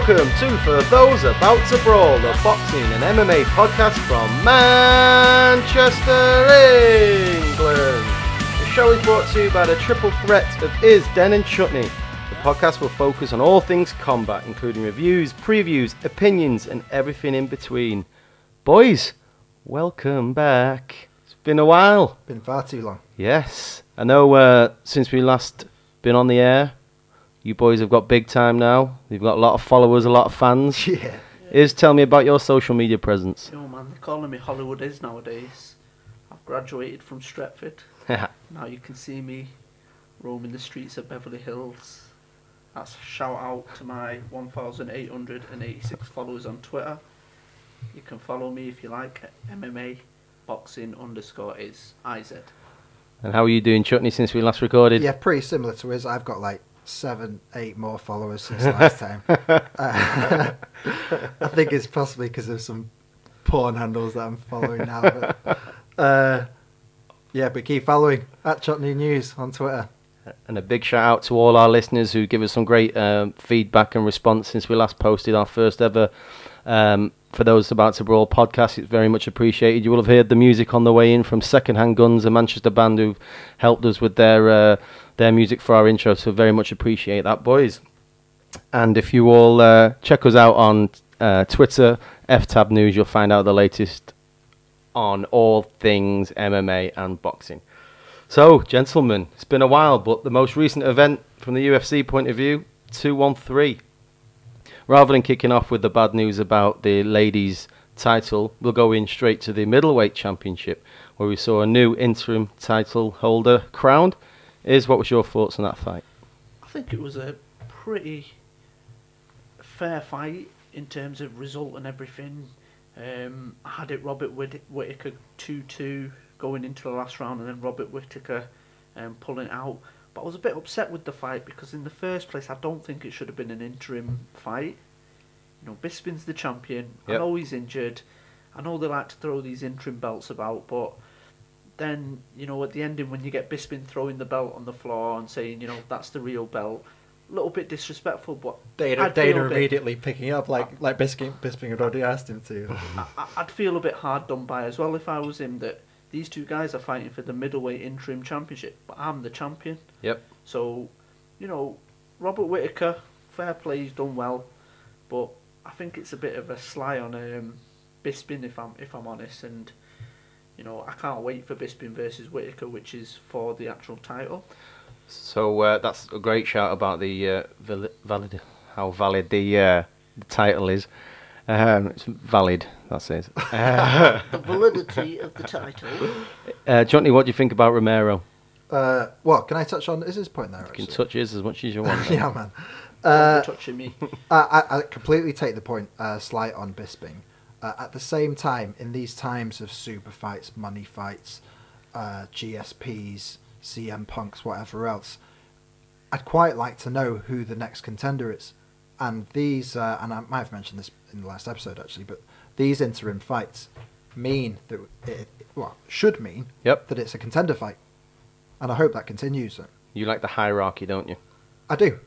Welcome to For Those About to Brawl, the boxing and MMA podcast from Manchester, England. The show is brought to you by the triple threat of Is, Den and Chutney. The podcast will focus on all things combat, including reviews, previews, opinions and everything in between. Boys, welcome back. It's been a while. Been far too long. Yes. I know since we last been on the air, you boys have got big time now. You've got a lot of followers, a lot of fans. Yeah. Is, tell me about your social media presence. Yo man, they're calling me Hollywood Is nowadays. I've graduated from Stretford. Now you can see me roaming the streets of Beverly Hills. That's a shout out to my 1,886 followers on Twitter. You can follow me if you like at MMA boxing _is IZ. And how are you doing, Chutney, since we last recorded? Yeah, pretty similar to his. I've got like 7-8 more followers since last time. I think it's possibly because of some porn handles that I'm following now. But, yeah, but keep following at Chutney News on Twitter. And a big shout out to all our listeners who give us some great feedback and response since we last posted our first ever For Those About to Brawl podcast. It's very much appreciated. You will have heard the music on the way in from Secondhand Guns, a Manchester band who've helped us with their music for our intro, so very much appreciate that, boys. And if you all check us out on Twitter, FTAB News, you'll find out the latest on all things MMA and boxing. So, gentlemen, it's been a while, but the most recent event from the UFC point of view, 213. Rather than kicking off with the bad news about the ladies' title, we'll go in straight to the middleweight championship, where we saw a new interim title holder crowned. What was your thoughts on that fight? I think it was a pretty fair fight in terms of result and everything. I had it Robert Whittaker 2-2 going into the last round, and then Robert Whittaker pulling out. But I was a bit upset with the fight because in the first place I don't think it should have been an interim fight. You know, Bisping's the champion. Yep. I know he's injured. I know they like to throw these interim belts about, but then, you know, at the ending when you get Bisping throwing the belt on the floor and saying, you know, that's the real belt, a little bit disrespectful, but Dana immediately picking up like Bisping had already asked him to. I'd feel a bit hard done by as well if I was him, that these two guys are fighting for the middleweight interim championship, but I'm the champion. Yep. So, you know, Robert Whittaker, fair play, he's done well, but I think it's a bit of a sly on Bisping, if I'm honest, and you know, I can't wait for Bisping versus Whittaker, which is for the actual title. So that's a great shout about the how valid the title is. It's valid, that's it. The validity of the title. Johnny, what do you think about Romero? What, can I touch on Iz's point there? You can touch his as much as you want. Yeah, man. Touching me. I completely take the point, slight on Bisping. At the same time, in these times of super fights, money fights, GSPs, CM Punks, whatever else, I'd quite like to know who the next contender is. And these, and I might have mentioned this in the last episode actually, but these interim fights mean that should mean that it's a contender fight. And I hope that continues. You like the hierarchy, don't you? I do.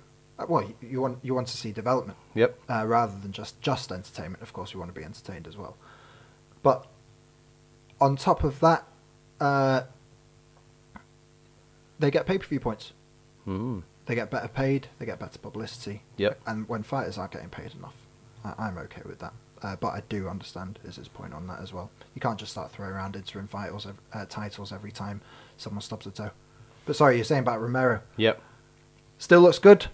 Well, you want to see development. Yep. Rather than just entertainment. Of course, we want to be entertained as well. But on top of that, they get pay-per-view points. Mm. They get better paid. They get better publicity. Yep. And when fighters aren't getting paid enough, I'm okay with that. But I do understand Iz's point on that as well. You can't just start throwing around interim titles every time someone stubs a toe. But sorry, you're saying about Romero. Yep. Still looks good.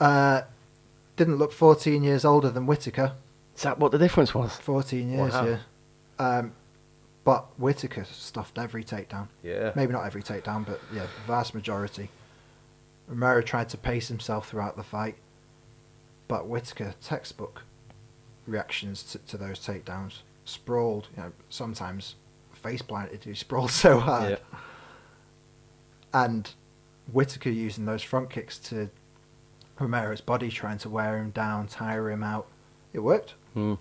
Didn't look 14 years older than Whittaker. Is that what the difference was? 14 years, wow. Yeah. But Whittaker stuffed every takedown. Yeah. Maybe not every takedown, but yeah, vast majority. Romero tried to pace himself throughout the fight, but Whittaker, textbook reactions to those takedowns. Sprawled, you know, sometimes face planted, he sprawled so hard. Yeah. And Whittaker using those front kicks to Romero's body, trying to wear him down, tire him out. It worked.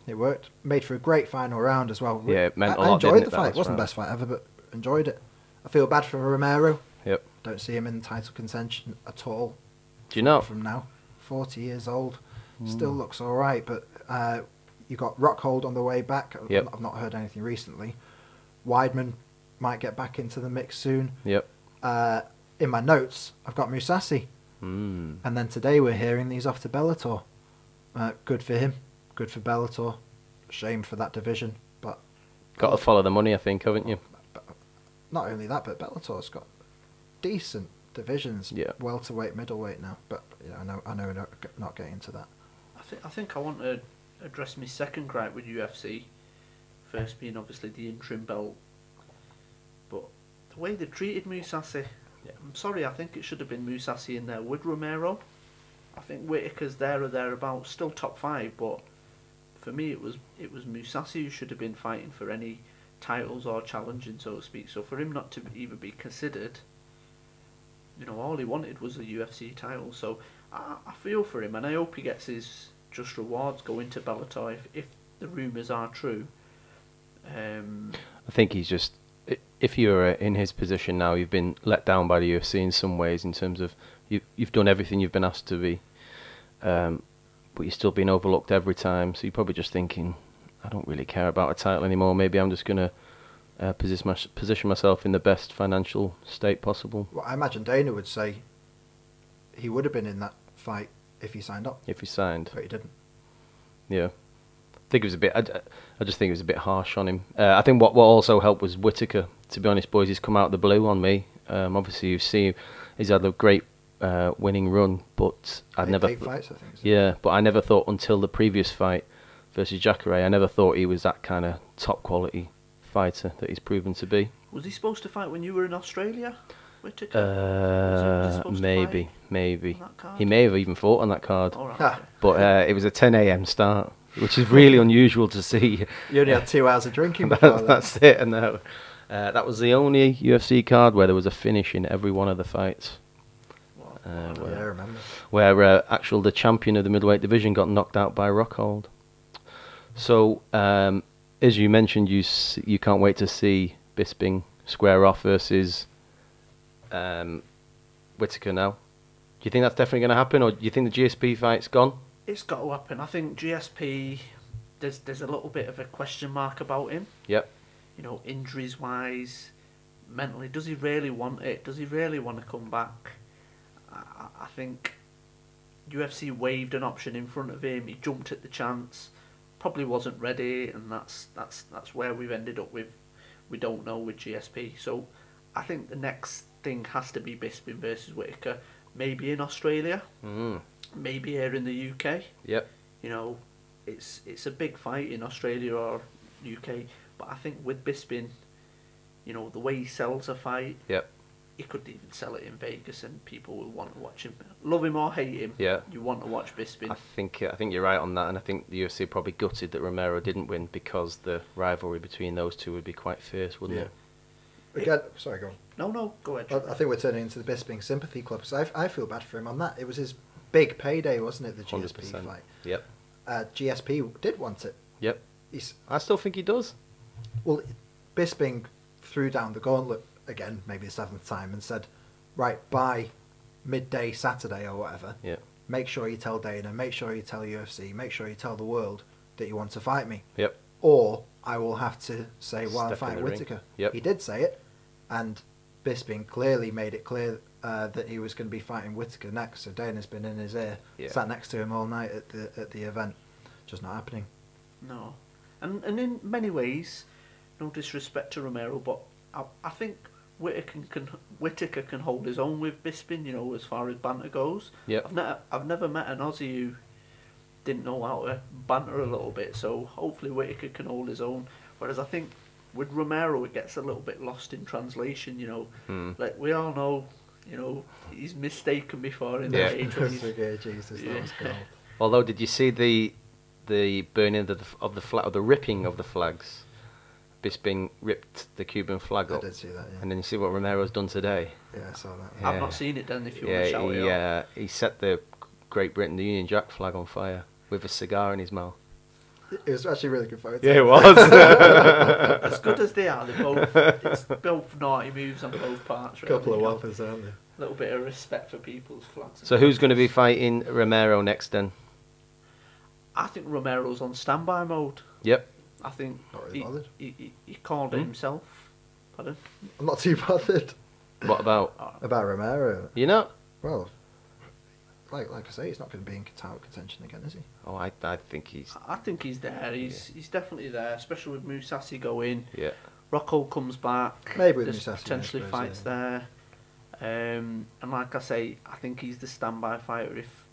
It worked. Made for a great final round as well. Yeah, it meant a lot. I enjoyed the that fight. It wasn't the best fight ever, but enjoyed it. I feel bad for Romero. Yep. Don't see him in title contention at all. Do you know? From now, 40 years old, still looks all right, but you got Rockhold on the way back. Yep. I've not heard anything recently. Weidman might get back into the mix soon. Yep. In my notes, I've got Mousasi. And then today we're hearing he's off to Bellator. Good for him. Good for Bellator. Shame for that division, but Got to follow the money, I think, haven't you? not only that, but Bellator's got decent divisions. Yeah. Welterweight, middleweight now, but yeah, I know, not getting into that. I think I want to address my second gripe with UFC. First being obviously the interim belt, but the way they've treated Mousasi. Yeah, I'm sorry, I think it should have been Mousasi in there with Romero. I think Whittaker's there or thereabouts, still top 5, but for me it was Mousasi who should have been fighting for any titles or challenging, so to speak. So for him not to even be considered, all he wanted was a UFC title. So I feel for him, and I hope he gets his just rewards going to Bellator if the rumours are true. I think he's just, if you're in his position now, you've been let down by the UFC in some ways in terms of you've done everything you've been asked to be, but you're still being overlooked every time. So you're probably just thinking, I don't really care about a title anymore. Maybe I'm just going to position myself in the best financial state possible. Well, I imagine Dana would say he would have been in that fight if he signed up. If he signed. But he didn't. Yeah. I think it was a bit. I just think it was a bit harsh on him. I think what also helped was Whittaker. To be honest, boys, he's come out of the blue on me. Obviously, you've seen he's had a great winning run, but Eight fights, I think. Yeah, but I never thought until the previous fight versus Jacare, I never thought he was that kind of top quality fighter that he's proven to be. Was he supposed to fight when you were in Australia, Whittaker? Maybe. He may have even fought on that card. All right, okay. But it was a 10 a.m. start, which is really unusual to see. You only had 2 hours of drinking before That's it, and that was the only UFC card where there was a finish in every one of the fights. Yeah, I remember. Where the champion of the middleweight division got knocked out by Rockhold. So, as you mentioned, you can't wait to see Bisping square off versus Whittaker now. Do you think that's definitely going to happen, or do you think the GSP fight's gone? It's got to happen. I think GSP, there's a little bit of a question mark about him. Yep. Injuries wise, mentally, does he really want it? Does he really want to come back? I think UFC waved an option in front of him. He jumped at the chance, probably wasn't ready, and that's where we've ended up with. We don't know with GSP. So I think the next thing has to be Bisping versus Whittaker. Maybe in Australia, maybe here in the UK. Yep. It's a big fight in Australia or UK, but I think with Bisping, the way he sells a fight, yep, he could even sell it in Vegas, and people will want to watch him. Love him or hate him, yeah, you want to watch Bisping. I think you're right on that, and I think the UFC probably gutted that Romero didn't win because the rivalry between those two would be quite fierce, wouldn't it? Again, sorry, go on. No, go ahead. I think we're turning into the Bisping sympathy club. So I feel bad for him on that. It was his big payday, wasn't it? The GSP 100%. fight. Yep. GSP did want it. Yep. I still think he does. Well, Bisping threw down the gauntlet again, maybe the 7th time, and said, "Right, by midday Saturday or whatever, make sure you tell Dana, make sure you tell UFC, make sure you tell the world that you want to fight me. Yep. Or I will have to say, well, I'm fighting Whittaker." Yep. He did say it, and Bisping clearly made it clear that he was going to be fighting Whittaker next. So Dana's been in his ear, sat next to him all night at the event. Just not happening. No, and in many ways, no disrespect to Romero, but I think Whittaker can hold his own with Bisping. As far as banter goes. Yep. I've never met an Aussie who didn't know how to banter a little bit. So hopefully Whittaker can hold his own. Whereas I think with Romero it gets a little bit lost in translation. Like we all know, he's mistaken before in the age. Jesus, that was cold. Although, did you see the burning of the flag, or the ripping of the flags? Bisping ripped the Cuban flag up. I did see that, yeah. And then you see what Romero's done today. Yeah, I saw that. I've not seen it then, if you want to shout it out. He set the Great Britain, the Union Jack flag on fire with a cigar in his mouth. It was actually a really good photo. Yeah, it was. As good as they are, it's both naughty moves on both parts. Really. Couple of whoppers, aren't they? A little bit of respect for people's flags. So who's going to be fighting Romero next then? I think Romero's on standby mode. Yep. I think Not really bothered. he called it himself. Pardon? I'm not too bothered What about? about Romero. You know? Well, like I say, he's not going to be in title contention again, is he? Oh, I think he's. I think he's there. He's definitely there, especially with Mousasi going. Yeah. Rocco comes back. Maybe with There's Mousasi, potentially I suppose, fights there. And like I say, I think he's the standby fighter. If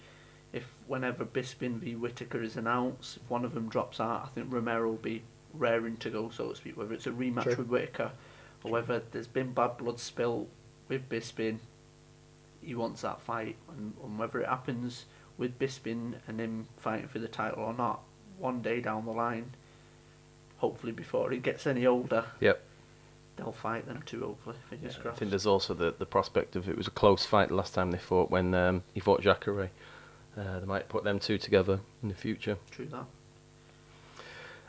whenever Bisping v Whittaker is announced, if one of them drops out, I think Romero will be raring to go, so to speak. Whether it's a rematch True. with Whittaker, or whether there's been bad blood spilt with Bisping, he wants that fight, and whether it happens with Bisping and him fighting for the title or not, one day down the line, hopefully before he gets any older, Yep. they'll fight then too, hopefully, fingers I crossed. think there's also the prospect of it was a close fight the last time they fought when he fought Jacare. They might put them two together in the future. True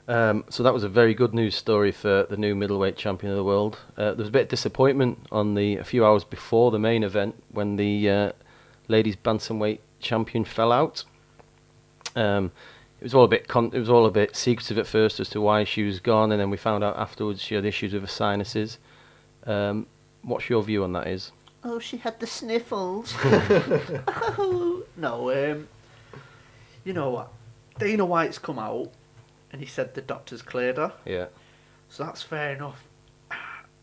that. So that was a very good news story for the new middleweight champion of the world. There was a bit of disappointment on a few hours before the main event when the ladies bantamweight champion fell out. It was all a bit secretive at first as to why she was gone, and then we found out afterwards she had issues with her sinuses. What's your view on that? Is? Oh, she had the sniffles. No, you know what? Dana White's come out and he said the doctor's cleared her. Yeah. So that's fair enough.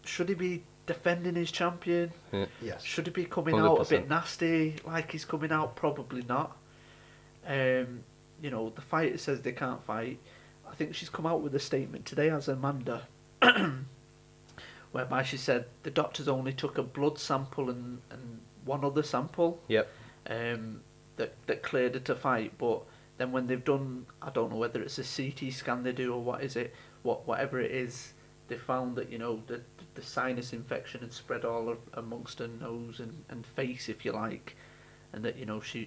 Should he be defending his champion? Yeah. Yes. Should he be coming out a 100%. bit nasty like he's coming out? Probably not. You know, the fighter says they can't fight. I think she's come out with a statement today as Amanda, whereby she said the doctors only took a blood sample and one other sample. Yep. That cleared her to fight, but then when they've done, I don't know whether it's a CT scan they do or what is it, whatever it is, they found that, you know, the sinus infection had spread all amongst her nose and face, if you like, and that, you know, she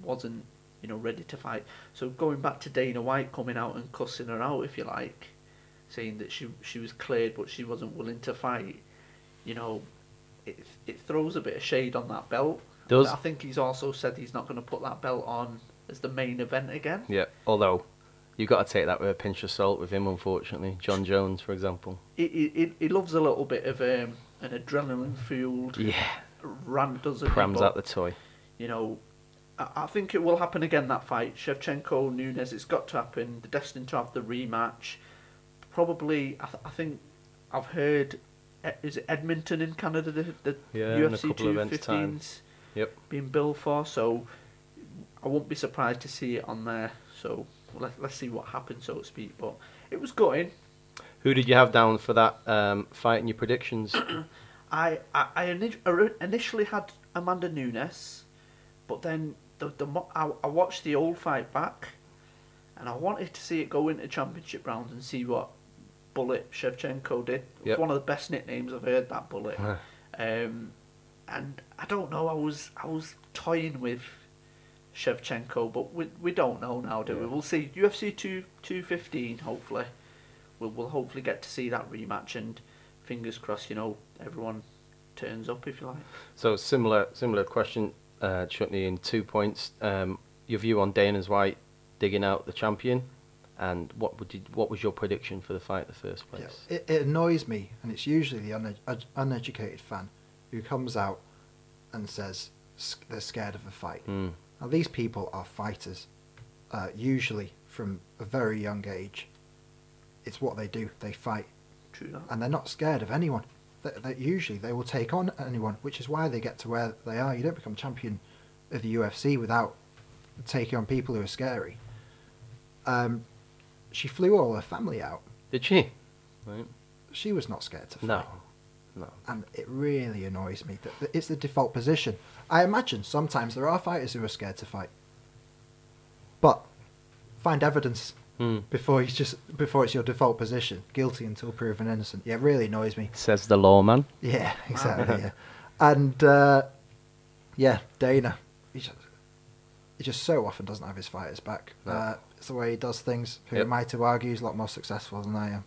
wasn't, you know, ready to fight. So going back to Dana White coming out and cussing her out, if you like, saying that she was cleared but she wasn't willing to fight, you know, it throws a bit of shade on that belt. Does. I think he's also said he's not going to put that belt on as the main event again. Yeah. Although you've got to take that with a pinch of salt with him, unfortunately. John Jones, for example. He loves a little bit of an adrenaline-fueled rant, doesn't he? Prams But, out the toy. you know, I think it will happen again, that fight. Shevchenko, Nunes, it's got to happen. They're destined to have the rematch. Probably, I think I've heard, is it Edmonton in Canada, the Yeah, in a UFC couple of events 215's time. Yep. being billed for, so I won't be surprised to see it on there. So let's see what happens, so to speak. But it was gutting. Who did you have down for that fight in your predictions? I initially had Amanda Nunes, but then I watched the old fight back, and I wanted to see it go into championship rounds and see what Bullet Shevchenko did. It's Yep. one of the best nicknames I've heard, that Bullet. And I don't know, I was toying with Shevchenko, but we don't know now, do we? We'll see. UFC 215, hopefully. We'll hopefully get to see that rematch, and fingers crossed, you know, everyone turns up, if you like. So similar question, Chutney, in 2 points. Your view on Dana White digging out the champion, and what was your prediction for the fight in the first place? Yeah, it annoys me, and it's usually the uneducated fan who comes out and says they're scared of a fight. Mm. Now, these people are fighters, usually from a very young age. It's what they do. They fight. True that. And they're not scared of anyone. Usually they will take on anyone, which is why they get to where they are. You don't become champion of the UFC without taking on people who are scary. She flew all her family out. Did she? Right. She was not scared to fight. No. And it really annoys me that it's the default position. I imagine sometimes there are fighters who are scared to fight. But find evidence before it's your default position. Guilty until proven innocent. Yeah, it really annoys me. Says the lawman. Yeah, exactly. Yeah. And Dana, he just so often doesn't have his fighters back. No. It's the way he does things. Who am I to argue? He's a lot more successful than I am.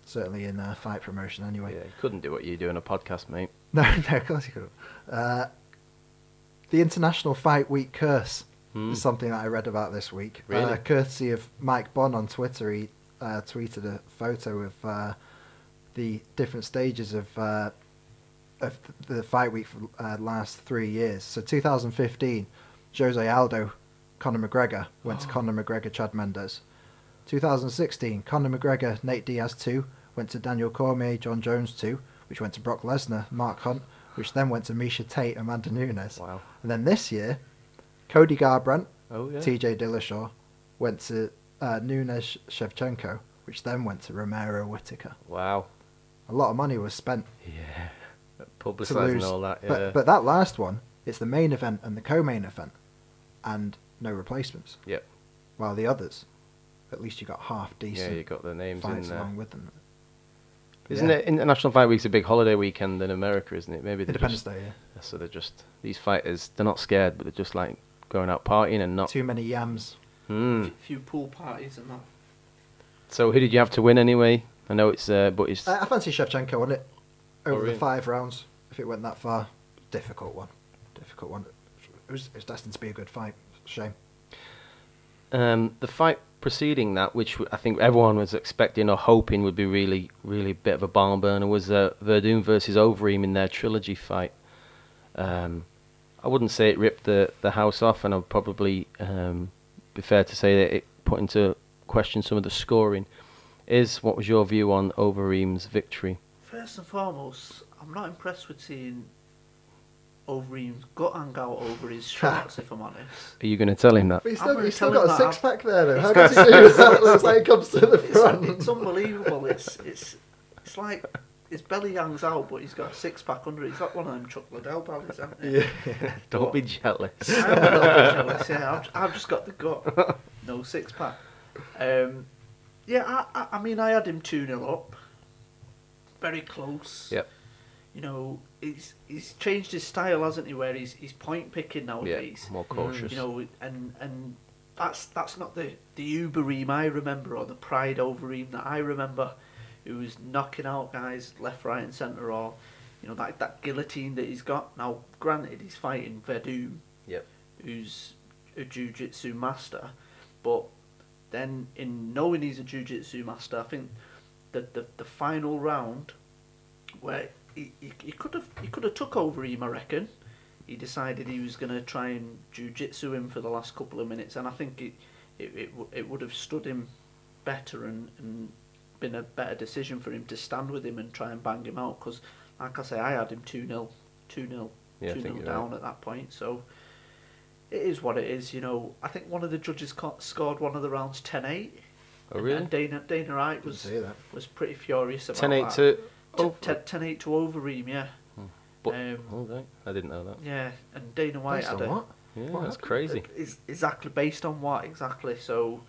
Certainly in fight promotion, anyway. Yeah, you couldn't do what you do in a podcast, mate. No, of course he couldn't. The International Fight Week curse. is something that I read about this week. Really? Courtesy of Mike Bonn on Twitter, he tweeted a photo of the different stages of the fight week for last 3 years. So 2015, Jose Aldo, Conor McGregor went to Conor McGregor, Chad Mendes. 2016, Conor McGregor, Nate Diaz 2 went to Daniel Cormier, John Jones 2, which went to Brock Lesnar, Mark Hunt, which then went to Misha Tate, Amanda Nunes. Wow. And then this year, Cody Garbrandt, Oh, yeah. TJ Dillashaw went to Nunes Shevchenko, which then went to Romero Whittaker. Wow. A lot of money was spent Yeah. to Publicising lose. all that, yeah. But that last one, it's the main event and the co-main event, and no replacements. Yep. While the others, at least you got half decent Yeah, you got the names in fights there. along with them. Isn't it International Fight Week's a big holiday weekend in America, isn't it? Maybe they're Independence just, Day, yeah. so they're just, these fighters, they're not scared, but they're just like going out partying and not. Too many yams. Hmm. Few pool parties and that. So who did you have to win anyway? I know it's, but it's. I fancy Shevchenko on it over really? the 5 rounds. If it went that far, difficult one. It was destined to be a good fight. Shame. The fight preceding that, which I think everyone was expecting or hoping would be really, really a bit of a barn burner, was Verdun versus Overeem in their trilogy fight. I wouldn't say it ripped the house off, and I'd probably be fair to say that it put into question some of the scoring. What was your view on Overeem's victory? First and foremost, I'm not impressed with seeing Overeem's gut hang out over his shorts, if I'm honest. Are you going to tell him that? But he's I'm still, gonna he's still tell him got a that. six-pack there, though. How does he do that? Looks like it comes to the front. It's unbelievable. It's like his belly hangs out, but he's got a six-pack under it. He's like one of them Chuck Liddell bellies, hasn't he? Yeah. Don't be jealous. I'm a little bit jealous, yeah. I've just got the gut. No six-pack. Yeah, I mean, I had him 2-0 up. Very close. Yep. You know, he's changed his style, hasn't he? Where he's point picking nowadays. Yeah, more cautious. You know, and that's not the Ubereem I remember, or the Pride Overeem that I remember, who was knocking out guys left, right, and centre, or you know that guillotine that he's got. Now, granted, he's fighting Verdun, Yep. who's a jiu-jitsu master, but then in knowing he's a jiu-jitsu master, I think that the final round where he could have took Overeem, I reckon. He decided he was going to try and jiu-jitsu him for the last couple of minutes, and I think it would have stood him better and been a better decision for him to stand with him and try and bang him out. Because, like I say, I had him 2-0 down at that point. So it is what it is. You know, I think one of the judges scored one of the rounds 10-8. Oh, really? And Dana Wright was pretty furious about 10-8 that. to. 10-8 to Overeem, yeah. But, okay. I didn't know that. Yeah, and Dana White Based had on what? Yeah, What that's happened? crazy. Exactly, based on what exactly? So,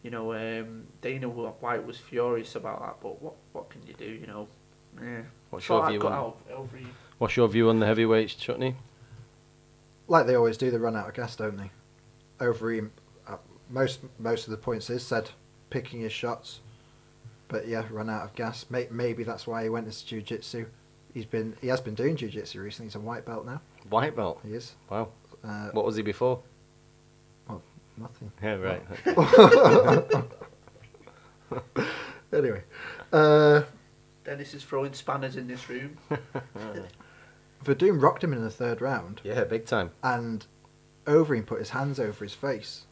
you know, Dana White was furious about that. But what can you do? You know, yeah. What's So your I view got on? out Overeem. What's your view on the heavyweights, Chutney? Like they always do, they run out of gas, don't they? Overeem, most of the points is said picking his shots, but yeah, run out of gas. Maybe that's why he went into jiu-jitsu. He has been doing jiu-jitsu recently. He's a white belt now. White belt. He is. Wow. What was he before? Well, nothing. Yeah, right. Anyway, Dennis is throwing spanners in this room. Verdun rocked him in the 3rd round, Yeah, big time. and Overeem put his hands over his face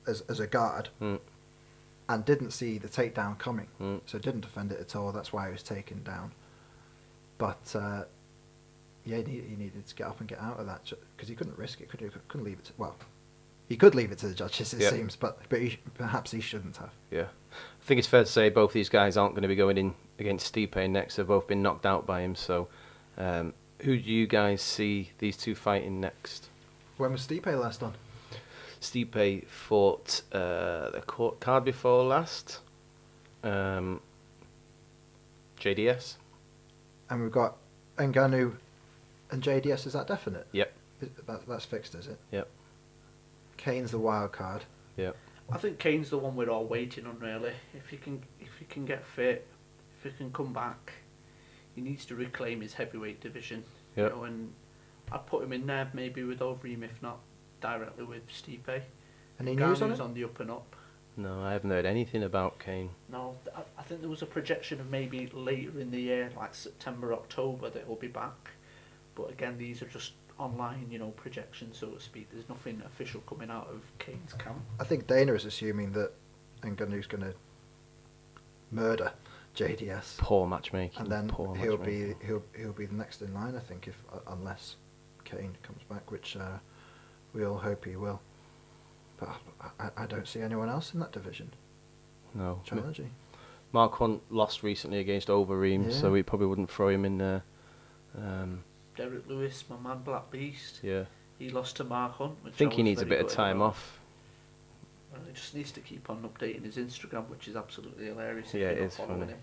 as a guard, and didn't see the takedown coming, so didn't defend it at all. That's why he was taken down. But yeah, he needed to get up and get out of that because he couldn't risk it. Couldn't leave it. He could leave it to the judges, it seems, but perhaps he shouldn't have. Yeah. I think it's fair to say both these guys aren't going to be going in against Stipe next. They've both been knocked out by him. So, who do you guys see these two fighting next? When was Stipe last on? Stipe fought the card before last. JDS. And we've got Ngannou and JDS. Is that definite? Yep. That's fixed, is it? Yep. Kane's the wild card. Yep. I think Kane's the one we're all waiting on, really. If he can get fit, if he can come back, he needs to reclaim his heavyweight division. Yep. You know, and I'd put him in there maybe with Overeem, if not directly with Stipe. Any news on Ngannou's it? on the up and up. No, I haven't heard anything about Kane. No, I think there was a projection of maybe later in the year, like September, October, that he'll be back. But again, these are just online, projections, so to speak. There's nothing official coming out of Kane's camp. I think Dana is assuming that Ngannou's going to murder JDS, Poor matchmaking. and then Poor he'll matchmaking. be the next in line. I think, if unless Kane comes back, which we all hope he will. But I don't see anyone else in that division No. challenging. Mark Hunt lost recently against Overeem, so Yeah. we probably wouldn't throw him in there. Derek Lewis, my man, Black Beast, Yeah. he lost to Mark Hunt. I Which think I he was needs a very bit of gutted time about. off. Well, he just needs to keep on updating his Instagram, which is absolutely hilarious. if Yeah, you're it not is following funny. him.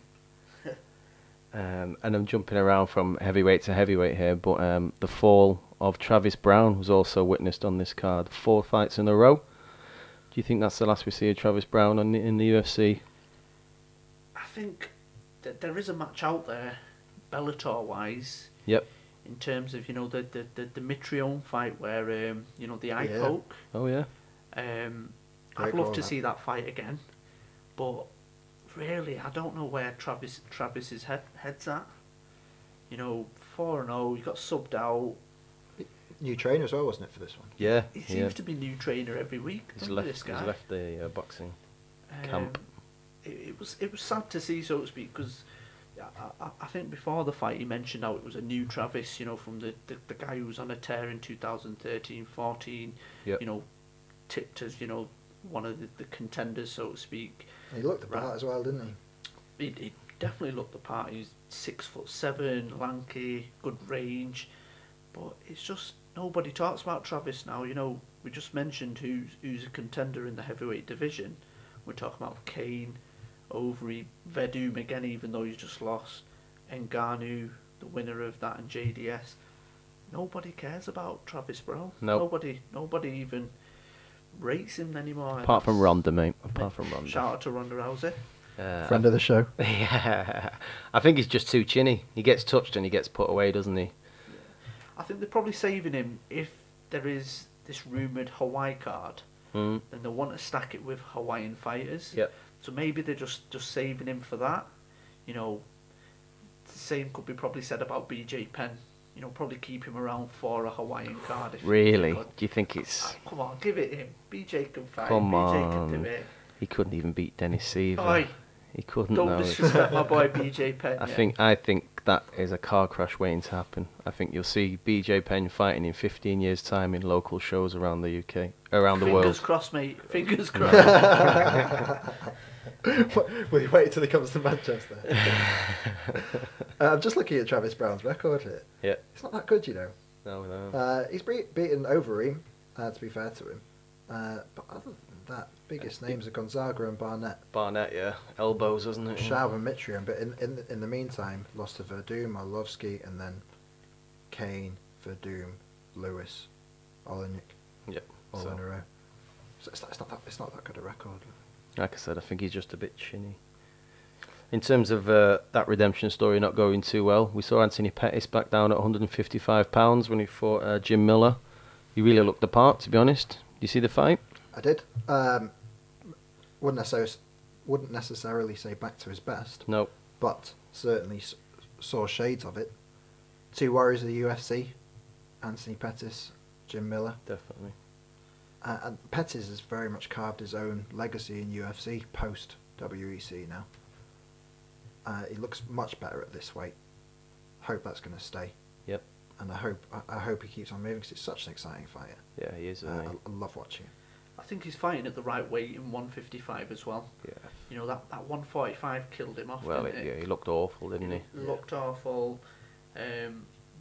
And I'm jumping around from heavyweight to heavyweight here, but the fall of Travis Brown was also witnessed on this card. 4 fights in a row. Do you think that's the last we see of Travis Brown in the UFC? I think that there is a match out there, Bellator-wise, Yep. in terms of, the Mitrione fight where, the eye Yeah. poke. Oh, yeah. Great I'd love call, to that. see that fight again, but really, I don't know where Travis's head's at. 4-0, he got subbed out. New trainer as well, wasn't it, for this one? Yeah. He yeah. seems to be new trainer every week. He's Remember this left, guy? he's left the boxing camp. It was sad to see, so to speak, because I think before the fight he mentioned how it was a new Travis, from the guy who was on a tear in 2013-14, Yep. tipped as one of the contenders, so to speak. And he looked the part Right. as well, didn't he? He definitely looked the part. He's 6'7", lanky, good range, but it's just nobody talks about Travis now. We just mentioned who's a contender in the heavyweight division. We're talking about Kane, Overeem, Verdum again, even though he's just lost, Ngannou, the winner of that, and JDS. Nobody cares about Travis Brown. Nope. Nobody even rates him anymore. Apart from That's- Ronda, mate. Apart from Ronda. Shout out to Ronda Rousey. Friend of the show. Yeah. I think he's just too chinny. He gets touched and he gets put away, doesn't he? I think they're probably saving him if there is this rumoured Hawaii card. Mm. Then they want to stack it with Hawaiian fighters. Yep. So maybe they're just saving him for that. The same could be probably said about BJ Penn. Probably keep him around for a Hawaiian card. If Really? they could. Do you think it's... Come on, give it him. BJ can fight. Come BJ can on. do it. He couldn't even beat Dennis Seaver. Oi, He couldn't. don't no. disrespect my boy BJ Penn. I yeah. think that is a car crash waiting to happen. I think you'll see BJ Penn fighting in 15 years' time in local shows around the UK, around the Fingers world. crossed, mate. Fingers crossed. We wait till he comes to Manchester. I'm just looking at Travis Brown's record here. Yeah. It's not that good, No. He's beaten Overeem, to be fair to him. But other than that, biggest names are Gonzaga and Barnett. Barnett, yeah. Elbows, wasn't it? Shao and Mitrione, but in the meantime, lost to Verdum, Arlovsky, and then Kane, Verdum, Lewis, Olenek, Yep. all So, in a row. So it's not that good a record. like I said, I think he's just a bit chinny. In terms of that redemption story not going too well, we saw Anthony Pettis back down at £155 when he fought Jim Miller. He really looked the part, to be honest. Did you see the fight? I did. Wouldn't necessarily say back to his best, No. but certainly saw shades of it. 2 warriors of the UFC, Anthony Pettis, Jim Miller. Definitely. And Pettis has very much carved his own legacy in UFC post WEC now. He looks much better at this weight. Hope that's going to stay. Yep. And I hope he keeps on moving because it's such an exciting fighter. Yeah, he is. I love watching him. I think he's fighting at the right weight in 155 as well. Yeah. That 145 killed him off. Well, didn't it? yeah, he looked awful, didn't he? Looked awful.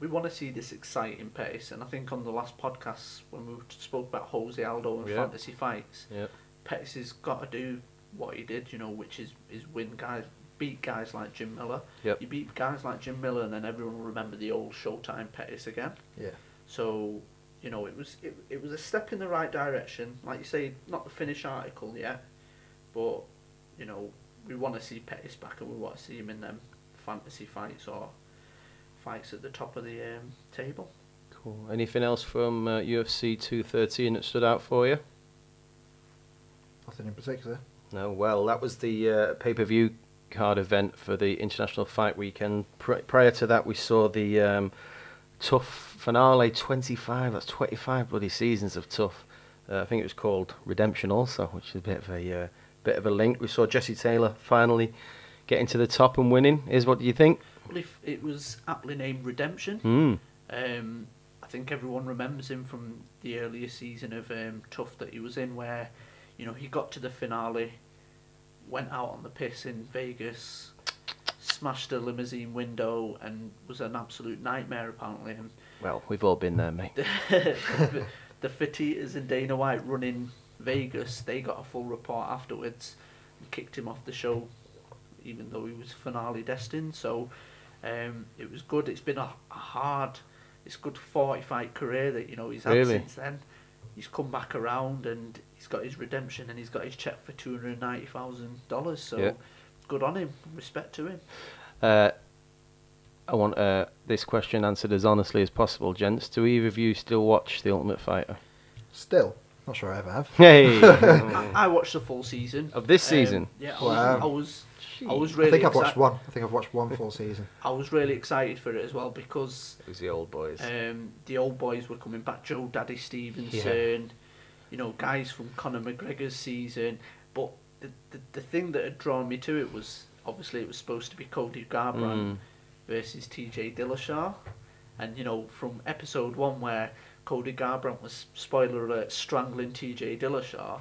We want to see this exciting pace, and I think on the last podcast when we spoke about Jose Aldo and Yeah. fantasy fights, Yeah. Pettis has got to do what he did, which is win guys, beat guys like Jim Miller. Yep. You beat guys like Jim Miller, and then everyone will remember the old Showtime Pettis again. Yeah. So, it was a step in the right direction. Like you say, not the finished article yet, but we want to see Pettis back, and we want to see him in them fantasy fights or fights at the top of the table. Cool. Anything else from UFC 213 that stood out for you? Nothing in particular. No. Well, that was the pay-per-view card event for the International Fight Weekend. Prior to that, we saw the TUF Finale 25. That's 25 bloody seasons of TUF. I think it was called Redemption also, which is a bit of a link. We saw Jesse Taylor finally getting to the top and winning. What do you think? Well, if it was aptly named Redemption. I think everyone remembers him from the earlier season of TUF that he was in, where he got to the finale, went out on the piss in Vegas, smashed a limousine window, and was an absolute nightmare apparently. And well, we've all been there, mate. the Fertittas and Dana White running Vegas, they got a full report afterwards and kicked him off the show, even though he was finale destined. So it was good. It's been a hard, it's good 40-fight career that he's had since then. He's come back around and he's got his redemption and he's got his check for $290,000. So good on him. Respect to him. I want this question answered as honestly as possible, gents. Do either of you still watch The Ultimate Fighter? Still. Not sure I ever have. Hey! I watched the full season. Of this season? Yeah, Wow. I was really I think I've watched one. I think I've watched one full season. I was really excited for it as well because It was the old boys. the old boys were coming back. Joe Daddy Stevenson, guys from Conor McGregor's season. But the thing that had drawn me to it was, obviously it was supposed to be Cody Garbrandt versus TJ Dillashaw. And from episode 1 where Cody Garbrandt was, spoiler alert, strangling TJ Dillashaw,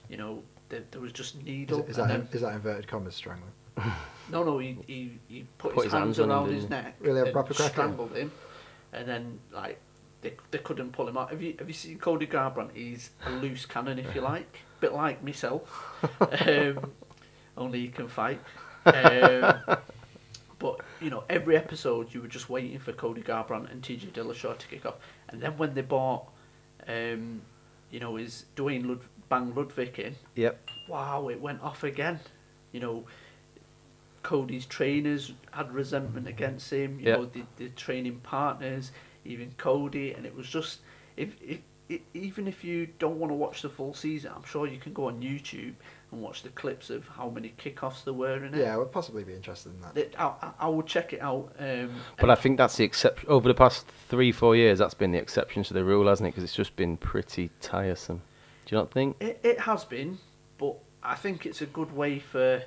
there was just needle. Is that inverted commas strangling? No, he put his hands around his neck, Really, a and proper crack strangled him, and then they couldn't pull him out. Have you seen Cody Garbrandt? He's a loose cannon, if you like, a bit like myself, only he can fight. But every episode you were just waiting for Cody Garbrandt and TJ Dillashaw to kick off, and then when they bought, his Dwayne Bang Ludwig in. Yep. Wow, it went off again. Cody's trainers had resentment against him. The training partners, even Cody, and it was just even if you don't want to watch the full season, I'm sure you can go on YouTube and watch the clips of how many kickoffs there were in it. Yeah, I would possibly be interested in that. I would check it out. But I think that's the exception. Over the past 3-4 years, that's been the exception to the rule, hasn't it? Because it's just been pretty tiresome. Do you not think? It has been, but I think it's a good way for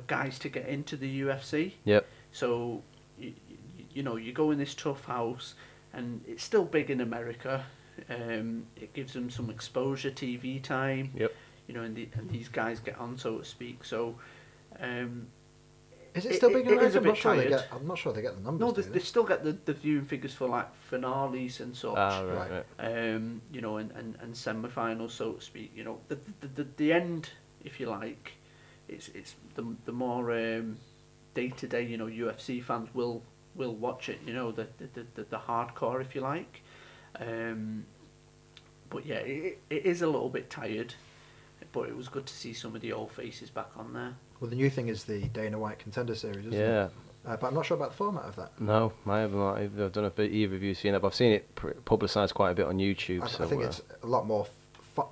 guys to get into the UFC. Yep. So you go in this tough house, and it's still big in America. It gives them some exposure, TV time. Yep. And these guys get on, so to speak. So, is it still big in America? I'm not sure they get the numbers. No, they still get the viewing figures for like finales and such. Right. And semi-finals, so to speak. The end, if you like, it's the more day-to-day. UFC fans will watch it. The hardcore, if you like. But yeah, it is a little bit tired, but it was good to see some of the old faces back on there. Well, the new thing is the Dana White Contender Series, isn't it? Yeah. But I'm not sure about the format of that. No, I haven't. I don't know if either of you have seen it, but I've seen it publicised quite a bit on YouTube. I think it's a lot more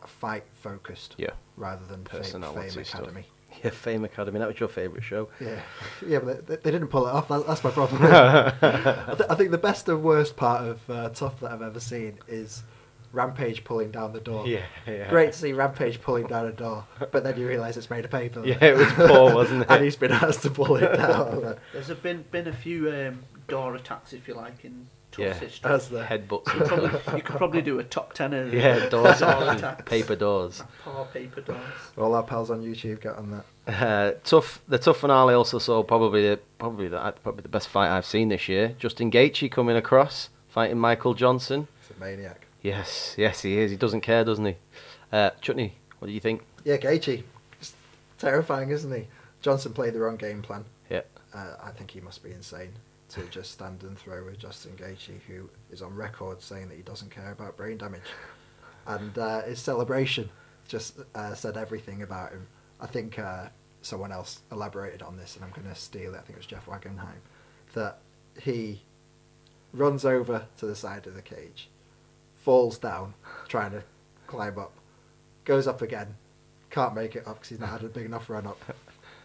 fight focused. Yeah. Rather than Fame Academy. Stuff. Yeah, Fame Academy. That was your favourite show. Yeah, but they didn't pull it off. That's my problem. I think the best and worst part of TUF that I've ever seen is Rampage pulling down the door. Yeah. Great to see Rampage pulling down a door, but then you realise it's made of paper. Yeah, it was poor, wasn't it? And he's been asked to pull it down. There's been a few door attacks, if you like, in TUF's history. That's the headbutts. You could probably do a top 10 of doors, door attacks. paper doors. Poor paper doors. All our pals on YouTube get on that. The TUF Finale also saw probably the best fight I've seen this year. Justin Gaethje coming across, fighting Michael Johnson. He's a maniac. Yes, he is. He doesn't care, doesn't he? Chutney, what do you think? Yeah, Gaethje. It's terrifying, isn't he? Johnson played the wrong game plan. Yeah. I think he must be insane to just stand and throw with Justin Gaethje, who is on record saying that he doesn't care about brain damage. And his celebration just said everything about him. I think someone else elaborated on this, and I'm going to steal it. I think it was Jeff Wagenheim. That he runs over to the side of the cage, falls down, trying to climb up, goes up again, can't make it up because he's not had a big enough run up,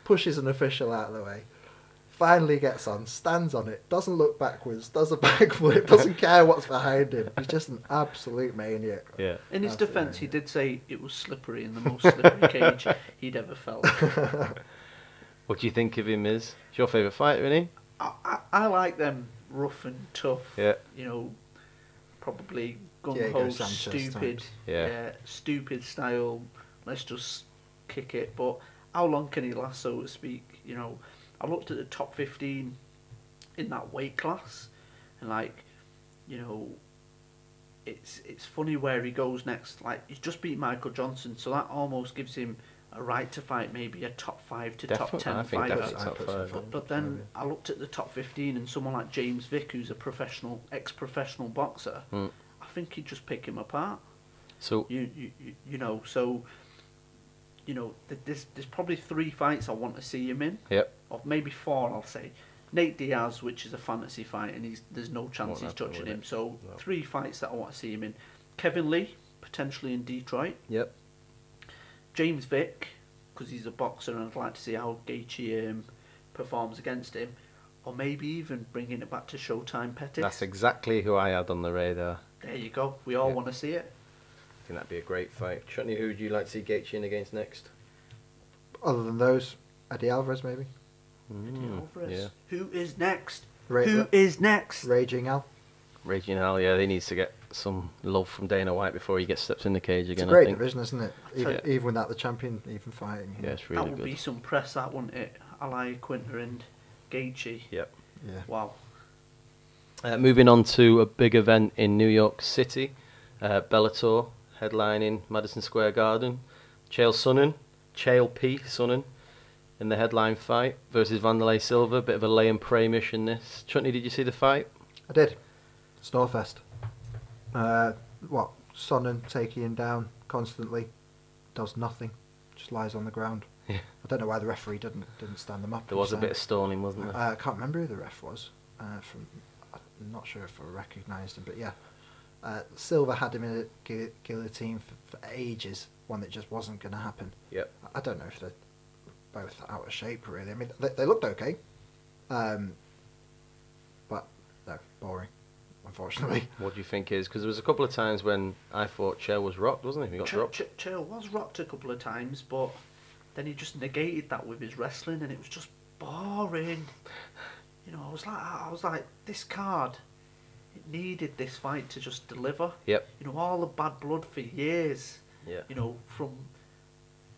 pushes an official out of the way, finally gets on, stands on it, doesn't look backwards, does a backflip, doesn't care what's behind him. He's just an absolute maniac. Yeah. In his defence, he did say it was slippery and the most slippery cage he'd ever felt. What do you think of him, Miz? It's your favourite fighter, isn't he? I like them rough and tough. Yeah. You know, probably Diego gung-ho, Sanchez stupid. types. Yeah. Stupid style. Let's just kick it. But how long can he last, so to speak? You know, I looked at the top 15 in that weight class, and like, you know, it's funny where he goes next. Like, he's just beat Michael Johnson, so that almost gives him a right to fight maybe a top 5 to Definitely, top 10 I think fighter. definitely top 5. But then I looked at the top 15 and someone like James Vick, who's a ex-professional boxer, I think he'd just pick him apart. So There's probably 3 fights I want to see him in. Yep. Or maybe 4, I'll say. Nate Diaz, which is a fantasy fight, and there's no chance Won't he's happen, touching will him. it? So No. 3 fights that I want to see him in. Kevin Lee, potentially in Detroit. Yep. James Vick, because he's a boxer, and I'd like to see how Gaethje performs against him. Or maybe even bringing it back to Showtime Pettis. That's exactly who I had on the radar. There you go. We all want to see it. I think that'd be a great fight. Chutney, who would you like to see Gaethje in against next? Other than those, Eddie Alvarez maybe. Eddie Alvarez. Yeah. Who is next? Ra- Who Ra- is next? Raging Al. Raging Al, yeah, he needs to get some love from Dana White before he gets steps in the cage It's a again. great I think. division, isn't it? Even without the champion even fighting. Yeah, it's That really would good. be some press, that wouldn't it? Ally Quinter and Gaethje. Yep. Yeah. Wow. Moving on to a big event in New York City, Bellator headlining Madison Square Garden. Chael P. Sonnen in the headline fight versus Vanderlei Silva. Bit of a lay and pray mission this. Chutney, did you see the fight? I did. Snorefest. Sonnen taking him down constantly, does nothing, just lies on the ground. Yeah. I don't know why the referee didn't stand them up. There was a bit of stoning, wasn't there? I can't remember who the ref was. I'm not sure if I recognised him, but yeah. Silva had him in a guillotine for ages, one that just wasn't going to happen. Yep. I don't know if they're both out of shape, really. I mean, they looked okay. But, no, boring, unfortunately. What do you think is? Because there was a couple of times when I thought Chael was rocked, wasn't he? He got dropped. Chael was rocked a couple of times, but then he just negated that with his wrestling, and it was just boring. You know, I was like, this card, it needed this fight to just deliver. Yep. You know, all the bad blood for years. Yeah. You know, from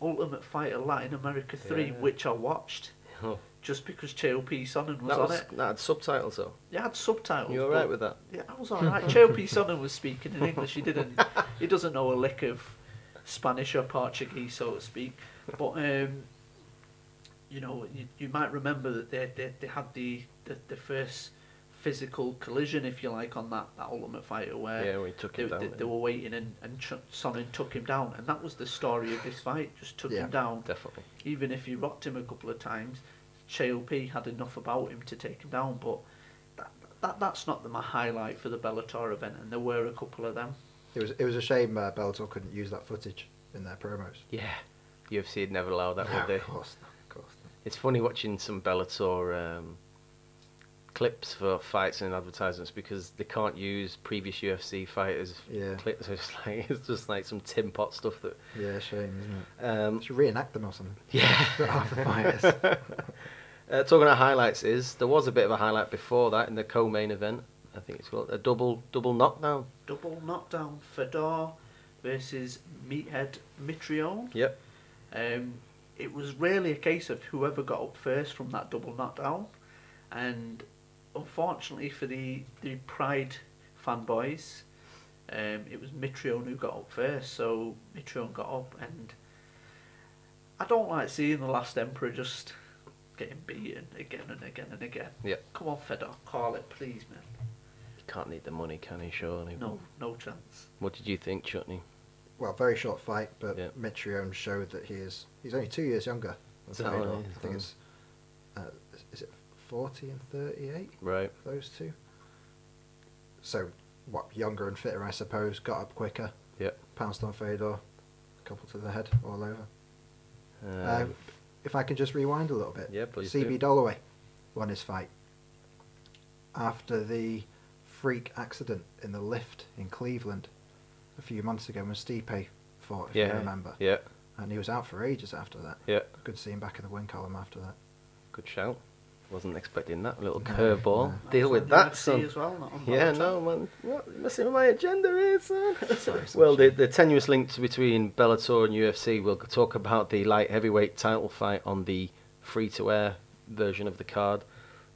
Ultimate Fighter Latin America 3, Yeah. which I watched, Oh. just because Chael P. Sonnen was on it. That had subtitles though. It had subtitles. You alright with that? Yeah, I was alright. Chael P. Sonnen was speaking in English. He doesn't know a lick of Spanish or Portuguese, so to speak. But you know, you might remember that they had the first physical collision, if you like, on that Ultimate Fighter where we took him down. they were waiting and Sonnen took him down, and that was the story of this fight. Just took him down. Definitely. Even if he rocked him a couple of times, Chael P had enough about him to take him down. But that's not my highlight for the Bellator event, and there were a couple of them. It was a shame Bellator couldn't use that footage in their promos. Yeah. UFC would never allow that, No, would they? of course not. It's funny watching some Bellator clips for fights and advertisements because they can't use previous UFC fighters clips. So it's just like some tin pot stuff that. Yeah, shame, isn't it? Should reenact them or something. Yeah. Half the fighters. Talking about highlights, there was a bit of a highlight before that in the co-main event. I think it's called a double knockdown. Double knockdown, Fedor versus Meathead Mitrione. Yep. It was really a case of whoever got up first from that double knockdown, and unfortunately for the Pride fanboys, it was Mitrione who got up first. So Mitrione got up, and I don't like seeing the Last Emperor just getting beaten again and again and again. Yep. Come on, Fedor, call it, please, man. He can't need the money, can he? Surely. No chance. What did you think, Chutney? Well, very short fight, but Yeah. Mitrione showed that he's only 2 years younger than Is that Fedor. right? I think it's is it 40 and 38? Right. Those two. So, what, younger and fitter, I suppose, got up quicker. Yep. Pounced on Fedor, a couple to the head, all over. Um, If I can just rewind a little bit. Yeah, please CB do. Dollaway won his fight after the freak accident in the lift in Cleveland a few months ago when Stipe fought, if you remember. Yeah. And he was out for ages after that. Yeah. Good to see him back in the win column after that. Good shout. Wasn't expecting that little No, curveball. no. Deal That's with on that, UFC son. as well, not on Yeah, Bellator. no, man. What? You're messing with my agenda here, son. Sorry, Well, the tenuous links between Bellator and UFC, we'll talk about the light heavyweight title fight on the free-to-air version of the card.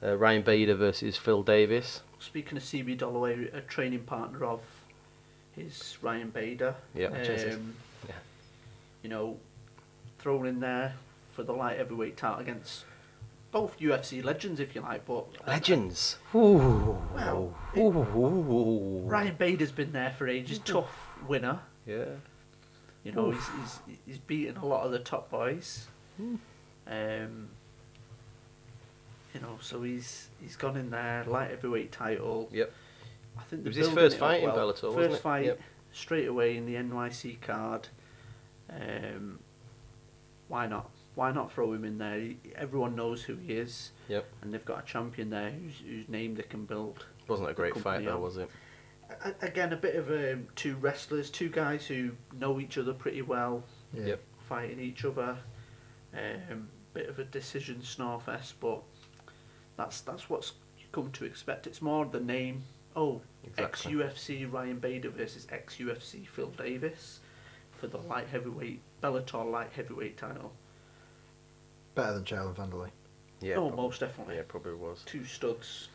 Ryan Bader versus Phil Davis. Speaking of CB Dollaway, a training partner of his Ryan Bader. Yeah, Jesus. Yeah. You know, thrown in there for the light heavyweight title against both UFC legends, if you like, but Legends. Ooh. Well, Ooh. Ryan Bader's been there for ages. Tough winner. Yeah. You know, he's beaten a lot of the top boys. You know, so he's gone in there, light heavyweight title. Yep. I think It was they're his building first it fight up in well. Bellator, wasn't it? First fight Yep. straight away in the NYC card. Why not? Why not throw him in there? Everyone knows who he is. Yep. And they've got a champion there whose name they can build. Wasn't a great fight company though, on. was it? Again, a bit of two wrestlers, two guys who know each other pretty well, Yeah. Yep. fighting each other. Bit of a decision snarfest, but that's what's you come to expect. It's more the name. Oh, Exactly. ex-UFC Ryan Bader versus ex-UFC Phil Davis for the light heavyweight Bellator light heavyweight title. Better than Jalen Vanderlei. Yeah. Oh, probably. most definitely. Yeah, probably was. Two studs.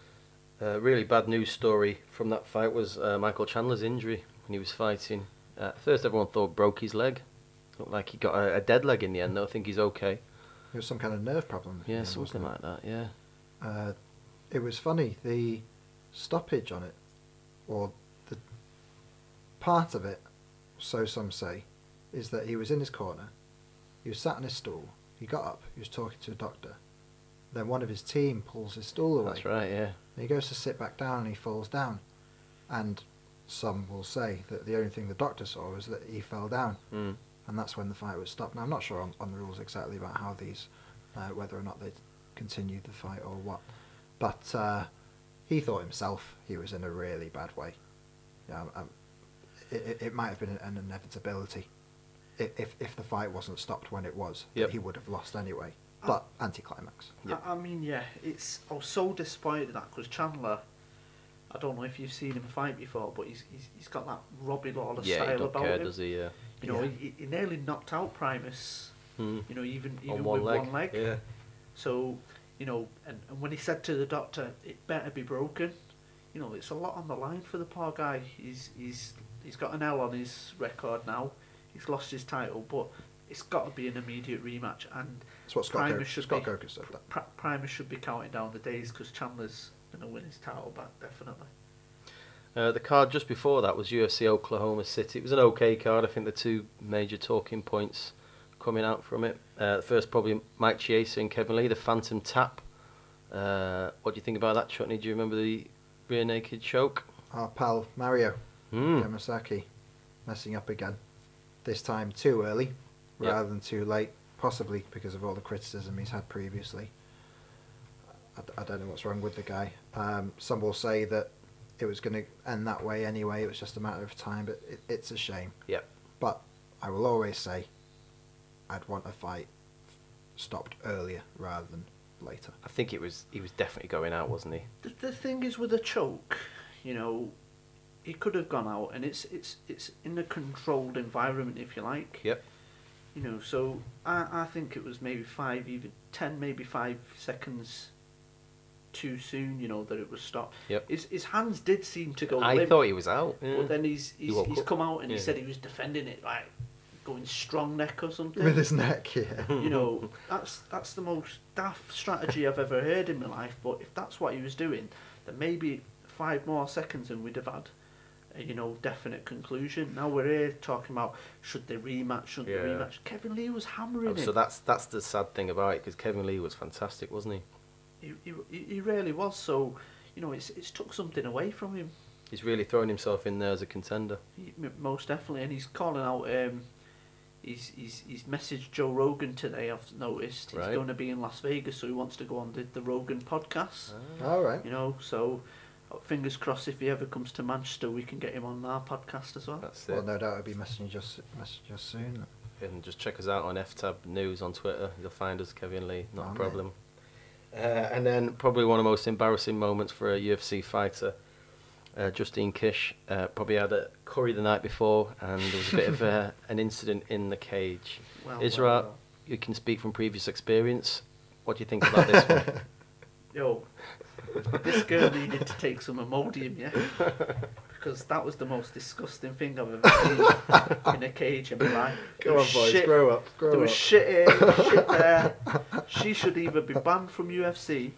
Really bad news story from that fight was Michael Chandler's injury when he was fighting. At first, everyone thought broke his leg. Looked like he got a dead leg in the end, though. I think he's okay. It was some kind of nerve problem. Yeah, Yeah, something wasn't like that, yeah. it? It was funny, the stoppage on it, or the part of it, so some say, is that he was in his corner, he was sat on his stool, he got up, he was talking to a doctor, then one of his team pulls his stool away. That's right, yeah. And he goes to sit back down and he falls down. And some will say that the only thing the doctor saw was that he fell down. Mm. And that's when the fight was stopped. Now, I'm not sure on the rules exactly about how these, whether or not they continued the fight or what. But he thought himself he was in a really bad way. Yeah, it might have been an inevitability. If the fight wasn't stopped when it was, Yep. that he would have lost anyway. But anticlimax. Yep. I mean, yeah, I was so disappointed in that because Chandler, I don't know if you've seen him fight before, but he's got that Robbie Lawler Yeah, he style don't about care, him. does he? Yeah. You know, Yeah. he nearly knocked out Primus. Mm. You know, even On with one leg. one leg. Yeah. So, you know, and when he said to the doctor, "It better be broken," you know, it's a lot on the line for the poor guy. He's got an L on his record now. He's lost his title, but it's got to be an immediate rematch. And That's what Scott Primus should Scott be- Coker said that. Primus should be counting down the days because Chandler's going to win his title back, definitely. The card just before that was UFC Oklahoma City. It was an okay card. I think the two major talking points coming out from it. First, probably Mike Chiesa and Kevin Lee, the Phantom Tap. What do you think about that, Chutney? Do you remember the rear naked choke? Our pal Mario Mm. Yamasaki messing up again. This time too early Yep. rather than too late, possibly because of all the criticism he's had previously. I don't know what's wrong with the guy. Some will say that it was going to end that way anyway, it was just a matter of time, but it's a shame. Yep. But I will always say I'd want a fight stopped earlier rather than later. I think he was definitely going out, wasn't he? The thing is with a choke, you know, he could have gone out, and it's in a controlled environment, if you like. Yep. You know, so I think it was maybe 5 seconds too soon. You know that it was stopped. Yep. His hands did seem to go I limp, thought he was out. Yeah. but then he's woke up. come out and he Yeah. said he was defending it like going strong neck or something. With his neck, yeah. You know, that's the most daft strategy I've ever heard in my life. But if that's what he was doing, then maybe 5 more seconds and we'd have had a, you know, definite conclusion. Now we're here talking about should they rematch, shouldn't they Yeah. rematch. Kevin Lee was hammering him. So that's the sad thing about it, because Kevin Lee was fantastic, wasn't he? He really was. So, you know, it's took something away from him. He's really thrown himself in there as a contender. Most definitely, and he's calling out. He's messaged Joe Rogan today. I've noticed he's going to be in Las Vegas, so he wants to go on the Rogan podcast. All right. You know, so fingers crossed if he ever comes to Manchester, we can get him on our podcast as well. That's it. Well, no doubt I'll be messaging just soon. And just check us out on FTAB News on Twitter. You'll find us, Kevin Lee. Not a problem. And then probably one of the most embarrassing moments for a UFC fighter. Justine Kish probably had a curry the night before, and there was a bit of an incident in the cage. Israel, you can speak from previous experience. What do you think about this one? Yo, this girl needed to take some Imodium, yeah? Because that was the most disgusting thing I've ever seen in a cage in my life. Go on, boys, grow up. There was shit here, shit there. She should either be banned from UFC,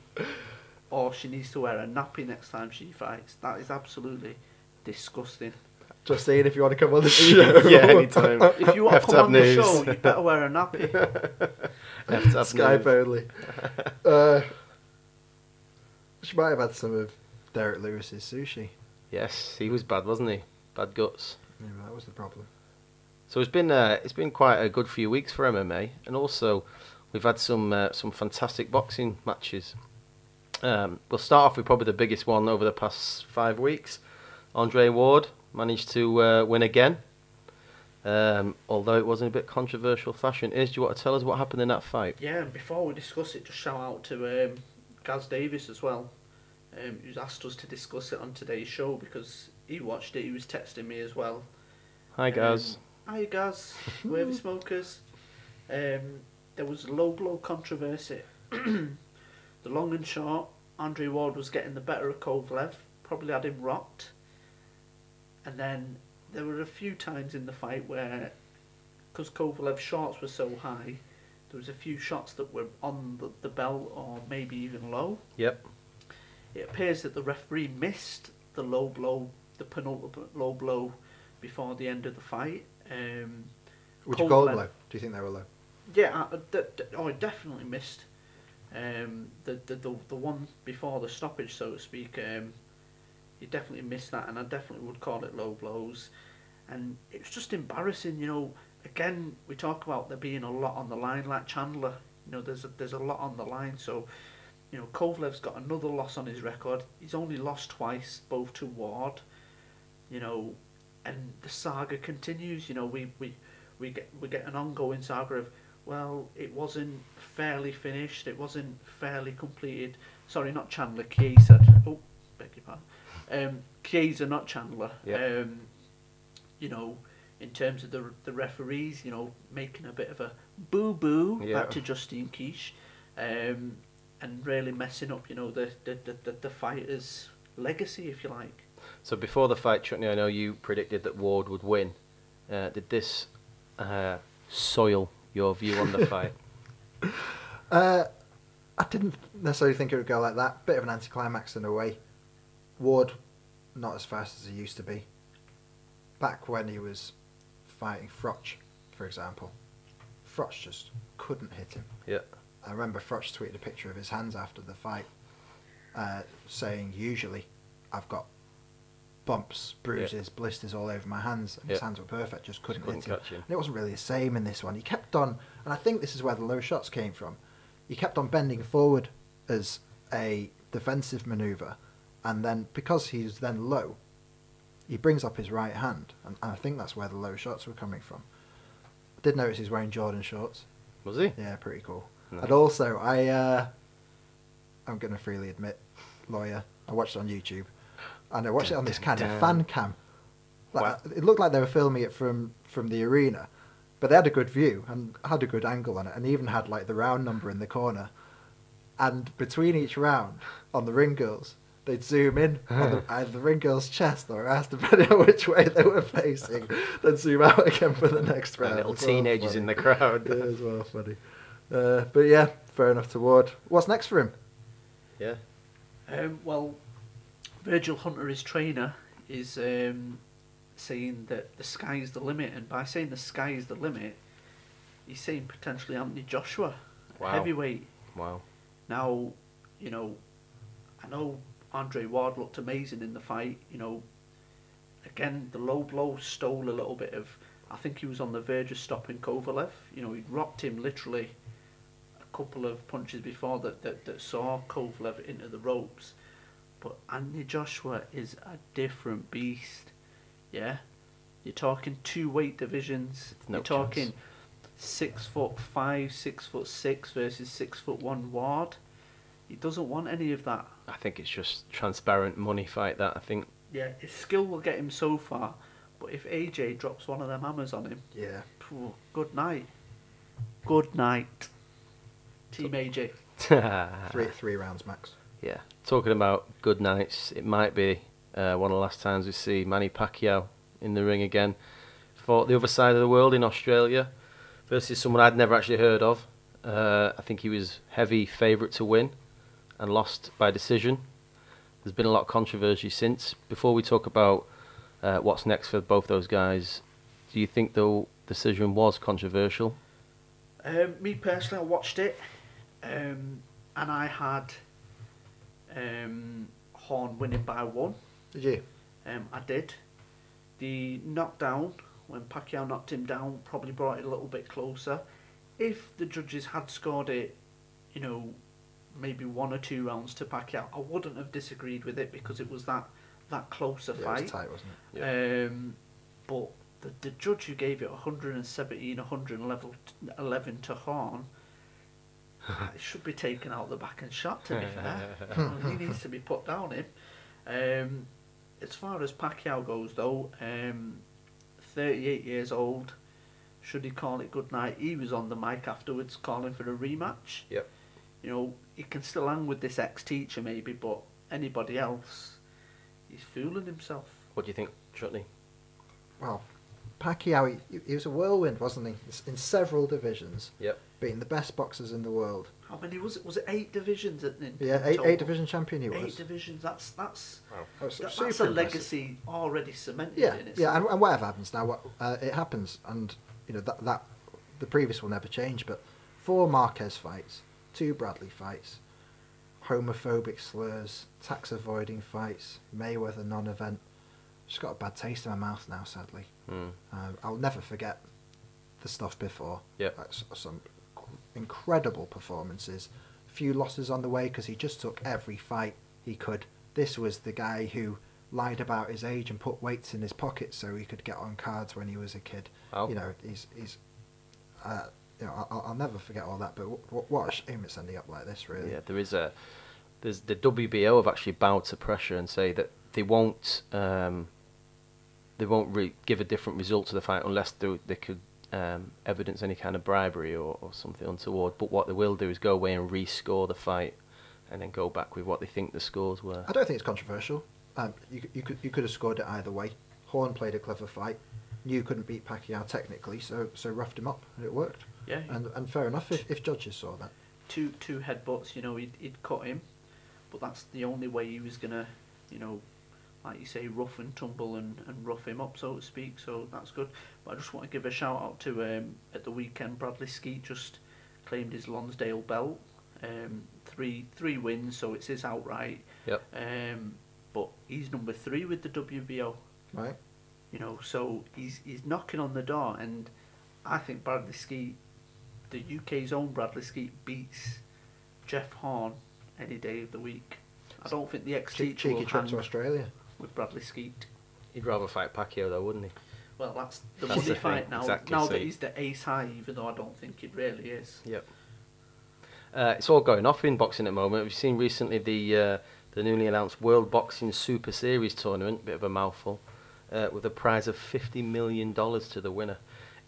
or she needs to wear a nappy next time she fights. That is absolutely disgusting. Just saying, if you want to come on the show. Yeah, anytime. If you want to come on the show, you better wear a nappy. Skype only. She might have had some of Derek Lewis's sushi. Yes, he was bad, wasn't he? Bad guts. Yeah, that was the problem. So it's been quite a good few weeks for MMA, and also we've had some fantastic boxing matches. We'll start off with probably the biggest one over the past 5 weeks. Andre Ward managed to win again, although it was in a bit controversial fashion. Do you want to tell us what happened in that fight? Yeah, and before we discuss it, just shout out to Gaz Davis as well, who's asked us to discuss it on today's show because he watched it. He was texting me as well. Hi, Gaz. Hi, Gaz. Wavy smokers. There was low blow controversy. The long and short, Andre Ward was getting the better of Kovalev, probably had him rocked. And then there were a few times in the fight where, because Kovalev's shots were so high, there was a few shots that were on the bell or maybe even low. Yep. It appears that the referee missed the low blow, the penultimate low blow before the end of the fight. Would you call it low? Do you think they were low? Yeah, I definitely missed. The one before the stoppage, so to speak, he definitely missed that, and I definitely would call it low blows. And it was just embarrassing, you know. Again, we talk about there being a lot on the line, like Chandler. You know, there's a lot on the line. So, you know, Kovalev's got another loss on his record. He's only lost twice, both to Ward. You know, and the saga continues. You know, we get an ongoing saga of, well, it wasn't fairly finished, it wasn't fairly completed. Sorry, not Chandler, Chiesa. Oh, beg your pardon. Chiesa, not Chandler. Yep. You know, in terms of the referees, you know, making a bit of a boo-boo back to Justine Kish, and really messing up, you know, the fighter's legacy, if you like. So before the fight, Chutney, I know you predicted that Ward would win. Did this soil your view on the fight? I didn't necessarily think it would go like that. Bit of an anticlimax in a way. Ward, not as fast as he used to be. Back when he was fighting Froch, for example, Froch just couldn't hit him. Yeah. I remember Froch tweeted a picture of his hands after the fight, saying, usually I've got bumps, bruises, blisters all over my hands, and his hands were perfect, just couldn't hit him. Catch him. And it wasn't really the same in this one. He kept on, and I think this is where the low shots came from, he kept on bending forward as a defensive manoeuvre, and then because he's then low, he brings up his right hand, and I think that's where the low shots were coming from. I did notice he's wearing Jordan shorts. Was he? Yeah, pretty cool. No. And also, I'm going to freely admit, lawyer, I watched it on YouTube, and I watched it on this kind of fan cam. Like, it looked like they were filming it from the arena, but they had a good view and had a good angle on it, and even had like the round number in the corner. And between each round, on the ring girls, they'd zoom in on either the ring girl's chest or ass, depending on which way they were facing, then zoom out again for the next round. Little teenagers in the crowd. Yeah, as well, funny. But yeah, fair enough to Ward. What's next for him? Yeah. Well, Virgil Hunter, his trainer, is saying that the sky's the limit, and by saying the sky is the limit, he's saying potentially Anthony Joshua, heavyweight. Wow. Now, you know, I know Andre Ward looked amazing in the fight. You know, again, the low blow stole a little bit of. I think he was on the verge of stopping Kovalev. You know, he'd rocked him literally a couple of punches before that saw Kovalev into the ropes. But Anthony Joshua is a different beast. Yeah, you're talking 2 weight divisions. You're talking 6'5", 6'6" versus 6'1" Ward. He doesn't want any of that. I think it's just transparent money fight, that, I think. Yeah, his skill will get him so far, but if AJ drops one of them hammers on him, Yeah. Good night. Good night. Team AJ. Three rounds max. Yeah. Talking about good nights, it might be one of the last times we see Manny Pacquiao in the ring again. Fought the other side of the world in Australia versus someone I'd never actually heard of. I think he was heavy favourite to win and lost by decision. There's been a lot of controversy since. Before we talk about what's next for both those guys, do you think the decision was controversial? Me personally, I watched it, and I had Horn winning by 1. Did you? I did. The knockdown, when Pacquiao knocked him down, probably brought it a little bit closer. If the judges had scored it, you know, maybe 1 or 2 rounds to Pacquiao, I wouldn't have disagreed with it because it was that closer fight. It was tight, wasn't it? Yeah. But the judge who gave it 117, 111 to Horn, it should be taken out the back and shot, to be fair. He needs to be put down him. As far as Pacquiao goes, though, 38 years old, should he call it good night? He was on the mic afterwards calling for a rematch. Yep. You know, he can still hang with this ex-teacher maybe, but anybody else, he's fooling himself. What do you think, Chutney? Well, Pacquiao, he was a whirlwind, wasn't he? In several divisions. Yep. Beating the best boxers in the world. How many was it? Was it 8 divisions? Yeah, eight division champion he was. 8 divisions. That's Wow. that's a legacy already cemented. Yeah, in it. yeah, and whatever happens now, it happens, and you know that the previous will never change. But 4 Marquez fights, 2 Bradley fights, homophobic slurs, tax avoiding fights, Mayweather non-event. Just got a bad taste in my mouth now, sadly. I'll never forget the stuff before. Yep. Some incredible performances, a few losses on the way because he just took every fight he could. This was the guy who lied about his age and put weights in his pockets so he could get on cards when he was a kid. Oh. You know, he's you know, I'll never forget all that. But what a shame it's ending up like this, really. Yeah, there's the WBO have actually bowed to pressure and say that they won't give a different result to the fight unless they could evidence any kind of bribery or something untoward. But what they will do is go away and rescore the fight and then go back with what they think the scores were. I don't think it's controversial. You could have scored it either way. Horn played a clever fight. Knew couldn't beat Pacquiao technically, so roughed him up, and it worked. Yeah. And fair enough if judges saw that. Two headbutts, you know, he'd cut him, but that's the only way he was gonna, you know, like you say, rough and tumble and rough him up, so to speak. So that's good. But I just want to give a shout out to at the weekend, Bradley Skeet just claimed his Lonsdale belt. 3 wins, so it's his outright. Yep. But he's number 3 with the WBO. Right. You know, so he's knocking on the door, and I think Bradley Skeet, the UK's own Bradley Skeet, beats Jeff Horn any day of the week. I don't think the ex-teacher will cheeky trip hang to Australia with Bradley Skeet. He'd rather fight Pacquiao though, wouldn't he? Well, that's the That's money the fight thing, now. exactly, Now so that he's the ace high, even though I don't think it really is. Yep. It's all going off in boxing at the moment. We've seen recently the newly announced World Boxing Super Series tournament, bit of a mouthful, with a prize of $50 million to the winner.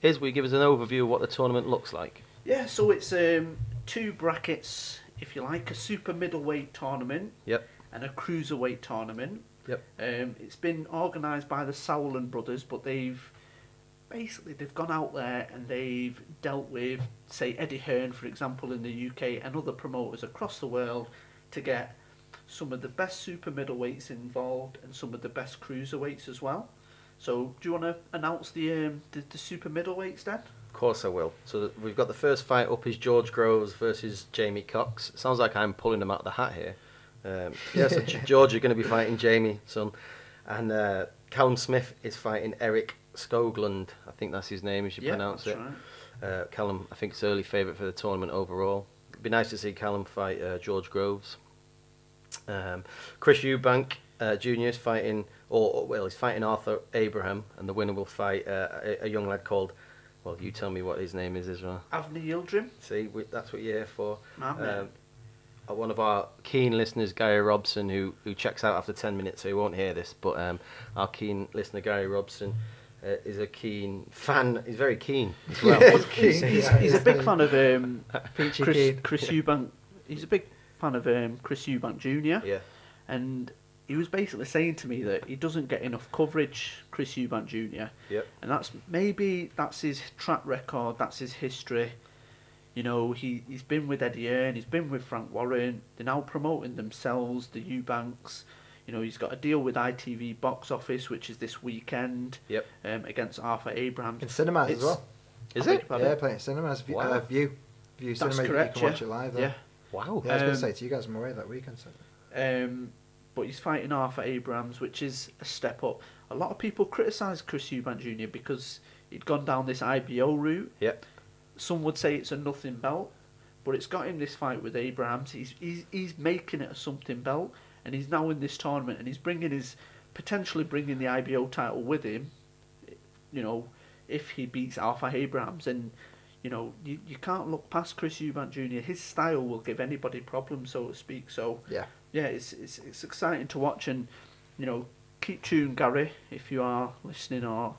Will you give us an overview of what the tournament looks like? Yeah, so it's 2 brackets, if you like, a super middleweight tournament. Yep. And a cruiserweight tournament. Yep. It's been organised by the Sowland brothers, but they've gone out there and they've dealt with, say, Eddie Hearn, for example, in the UK, and other promoters across the world to get some of the best super middleweights involved and some of the best cruiserweights as well. So, do you want to announce the super middleweights, Dan? Of course I will. So we've got the first fight up is George Groves versus Jamie Cox. Sounds like I'm pulling them out of the hat here. Yeah, so George, you're going to be fighting Jamie, son. And Callum Smith is fighting Eric Skoglund. I think that's his name, as you pronounce it. Right. Callum, I think, is early favourite for the tournament overall. It'd be nice to see Callum fight George Groves. Chris Eubank Jr. is fighting, he's fighting Arthur Abraham, and the winner will fight a young lad called, well, you tell me what his name is, Israel. Avni Yildirim. See, that's what you're here for. Man, One of our keen listeners, Gary Robson, who checks out after 10 minutes, so he won't hear this, but our keen listener, Gary Robson, is a keen fan. He's very keen as well. He's a big fan of Chris Eubank. He's a big fan of Chris Eubank Jr. Yeah. And he was basically saying to me that he doesn't get enough coverage, Chris Eubank Jr. Yep. And that's his track record, that's his history. You know, he's been with Eddie Hearn, he's been with Frank Warren. They're now promoting themselves, the Eubanks. You know, he's got a deal with ITV Box Office, which is this weekend. Yep. Against Arthur Abrahams. In cinemas as well. Is it? Yeah, playing cinemas. Wow. View That's cinema. correct, You can watch it live there. Yeah. Wow. Yeah, I was going to say to you guys, I'm away that weekend. So. But he's fighting Arthur Abrahams, which is a step up. A lot of people criticise Chris Eubank Jr. because he'd gone down this IBO route. Yep. Some would say it's a nothing belt, but it's got him this fight with Abrahams. He's making it a something belt, and he's now in this tournament, and he's potentially bringing the IBO title with him. You know, if he beats Arthur Abrahams, and you know you can't look past Chris Eubank Jr. His style will give anybody problems, so to speak. So yeah, it's exciting to watch, and you know, keep tuned, Gary, if you are listening, or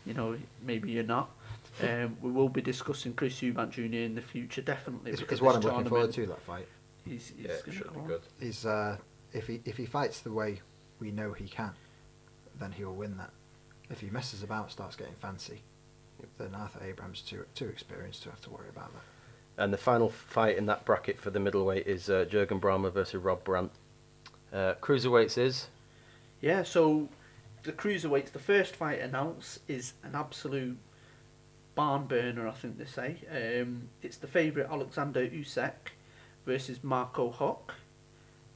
you know maybe you're not. We will be discussing Chris Eubank Jr. in the future, definitely. It's what I'm looking forward to, that fight. He's it should be good. He's if he fights the way we know he can, then he'll win that. If he messes about, starts getting fancy, then Arthur Abrahams too experienced to have to worry about that. And the final fight in that bracket for the middleweight is Jürgen Brähmer versus Rob Brandt. Cruiserweights is? Yeah, so the cruiserweights, the first fight announced is an absolute barn burner, I think they say. It's the favourite Alexander Usyk versus Marco Huck.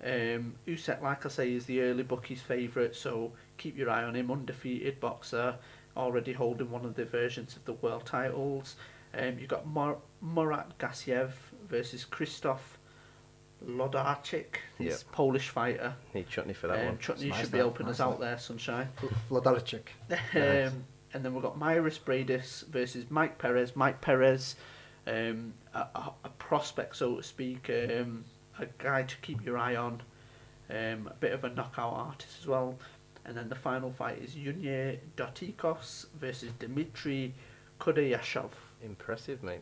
Usyk, like I say, is the early bookies favourite, so keep your eye on him. Undefeated boxer, already holding one of the versions of the world titles. You've got Murat Gassiev versus Krzysztof Lodarczyk, his Polish fighter. Need chutney for that one. Chutney Nice should be helping us out there, sunshine. Lodarczyk. Nice. And then we've got Myris Bradis versus Mike Perez. Mike Perez, a prospect, so to speak, a guy to keep your eye on, a bit of a knockout artist as well. And then the final fight is Yunya Dotikos versus Dmitry Kudryashov. Impressive, mate.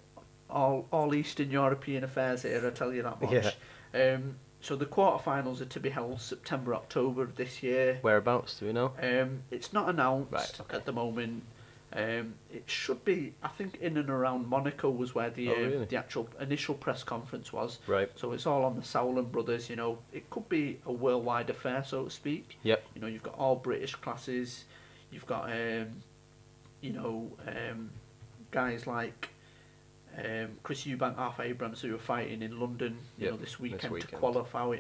All Eastern European affairs here, I tell you that much. Yeah. So the quarterfinals are to be held September, October of this year. Whereabouts, do we know? It's not announced Right, at the moment. It should be, I think, in and around Monaco was where really? the actual initial press conference was. Right. So it's all on the Sauerland brothers. You know, it could be a worldwide affair, so to speak. Yep. You know, you've got all British classes. You've got, guys like Chris Eubank, Arthur Abrahams, who are fighting in London, you know, this weekend to qualify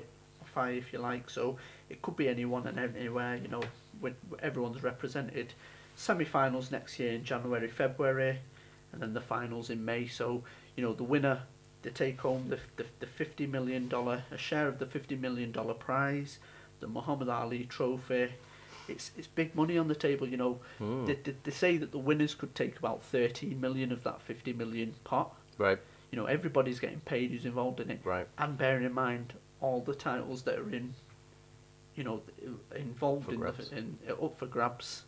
if you like. So it could be anyone and anywhere. You know, when everyone's represented. Semi-finals next year in January, February, and then the finals in May. So you know, the winner, they take home the $50 million, a share of the $50 million prize, the Muhammad Ali Trophy. It's big money on the table, you know. They say that the winners could take about 13 million of that 50 million pot. Right. You know, everybody's getting paid who's involved in it. Right. And bearing in mind all the titles that are in, you know, involved in up for grabs.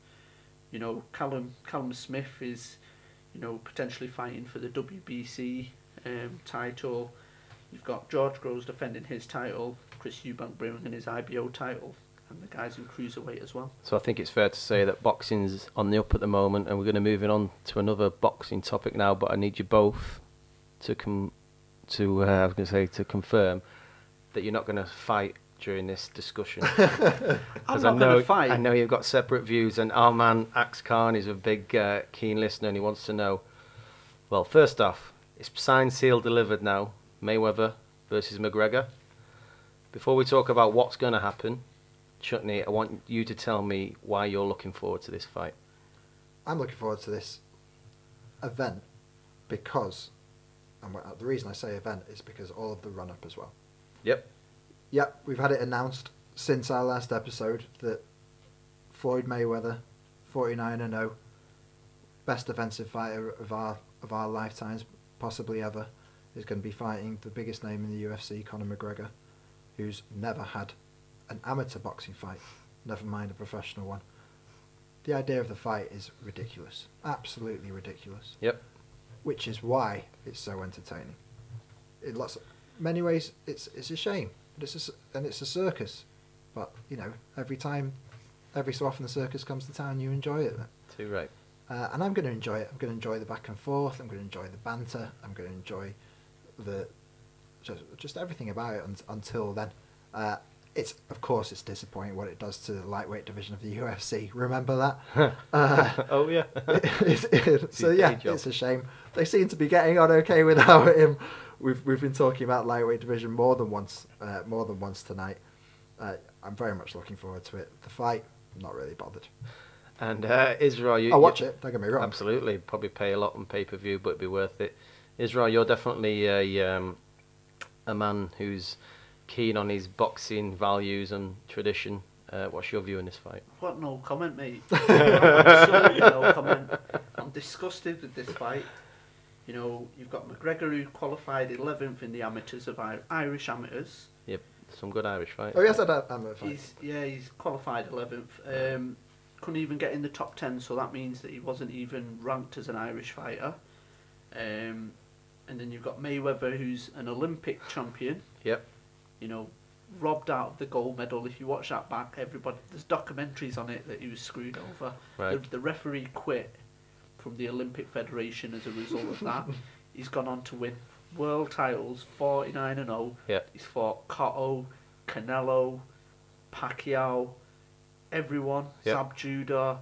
You know, Callum Smith is, you know, potentially fighting for the WBC title. You've got George Groves defending his title, Chris Eubank bringing his IBO title, and the guys in cruiserweight as well. So I think it's fair to say that boxing's on the up at the moment, and we're going to move on to another boxing topic now. But I need you both to confirm that you're not going to fight during this discussion. I'm not going to fight. I know you've got separate views, and our man Axe Khan is a big keen listener, and he wants to know. Well, first off, it's signed, sealed, delivered now. Mayweather versus McGregor. Before we talk about what's going to happen, Chutney, I want you to tell me why you're looking forward to this fight. I'm looking forward to this event because, and the reason I say event is because all of the run-up as well. Yep. Yep, we've had it announced since our last episode that Floyd Mayweather, 49-0, best defensive fighter of our lifetimes, possibly ever, is going to be fighting the biggest name in the UFC, Conor McGregor, who's never had an amateur boxing fight, never mind a professional one. The idea of the fight is ridiculous, absolutely ridiculous. Yep. Which is why it's so entertaining. In many ways, it's a shame, but it's a circus. But you know, every so often the circus comes to town, you enjoy it. Too right. And I'm going to enjoy it. I'm going to enjoy the back and forth. I'm going to enjoy the banter. I'm going to enjoy just everything about it until then. It's disappointing what it does to the lightweight division of the UFC. Remember that? Oh yeah. So yeah, it's a shame. They seem to be getting on okay without him. We've been talking about lightweight division more than once tonight. I'm very much looking forward to it. The fight, I'm not really bothered. And Israel, I'll watch it. Don't get me wrong. Absolutely, probably pay a lot on pay-per-view, but it'd be worth it. Israel, you're definitely a man who's keen on his boxing values and tradition. What's your view on this fight? What? No comment, mate. Absolutely no comment. I'm disgusted with this fight. You know, you've got McGregor, who qualified 11th in the amateurs of Irish amateurs. Yep, some good Irish fight. Oh, yes, I had amateur fight. He's qualified 11th. Couldn't even get in the top 10, so that means that he wasn't even ranked as an Irish fighter. And then you've got Mayweather, who's an Olympic champion. Yep. You know, robbed out of the gold medal. If you watch that back, there's documentaries on it that he was screwed over. Right. The referee quit from the Olympic Federation as a result of that. He's gone on to win world titles, 49-0. Yep. He's fought Cotto, Canelo, Pacquiao, everyone, Yep. Zab Judah,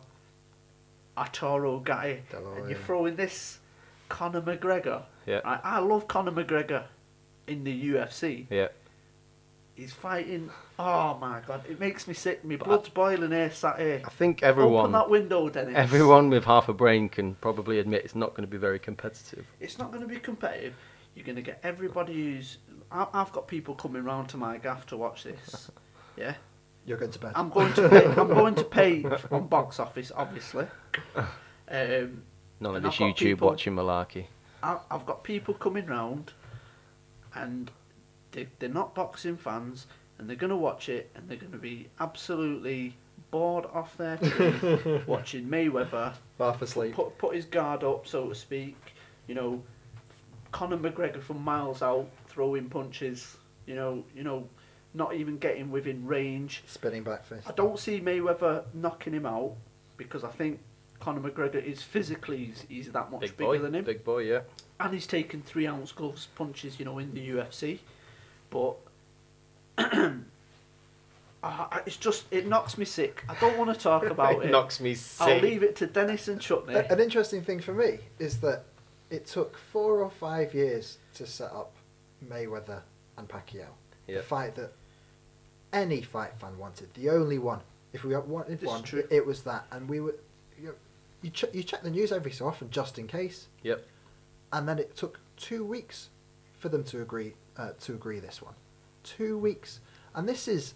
Arturo Gatti, and you're throwing this Conor McGregor. Yeah. I love Conor McGregor in the UFC. Yeah. He's fighting. Oh my god, it makes me sick. My blood's boiling here, sat here. I think Open everyone that window, Dennis. Everyone with half a brain can probably admit it's not going to be very competitive. It's not going to be competitive. You're going to get everybody who's. I've got people coming round to my gaff to watch this. Yeah. You're going to bed. I'm going to pay on box office, obviously. None of this YouTube watching malarkey. I've got people coming round, and they're not boxing fans, and they're going to watch it, and they're going to be absolutely bored off their tree watching Mayweather half asleep. Put his guard up, so to speak. You know, Conor McGregor from miles out throwing punches. You know, not even getting within range. Spinning back fist. I don't see Mayweather knocking him out because I think Conor McGregor is physically he's that much bigger than him. Big boy, yeah. And he's taken 3-ounce gloves punches, you know, in the UFC. But it knocks me sick. I don't want to talk about it. It knocks me sick. I'll leave it to Dennis and Chutney. An interesting thing for me is that it took 4 or 5 years to set up Mayweather and Pacquiao. Yeah. The fight that any fight fan wanted. The only one. If we wanted one, it was that. And we were... You check the news every so often just in case. Yep. And then it took 2 weeks for them to agree this one. 2 weeks. And this is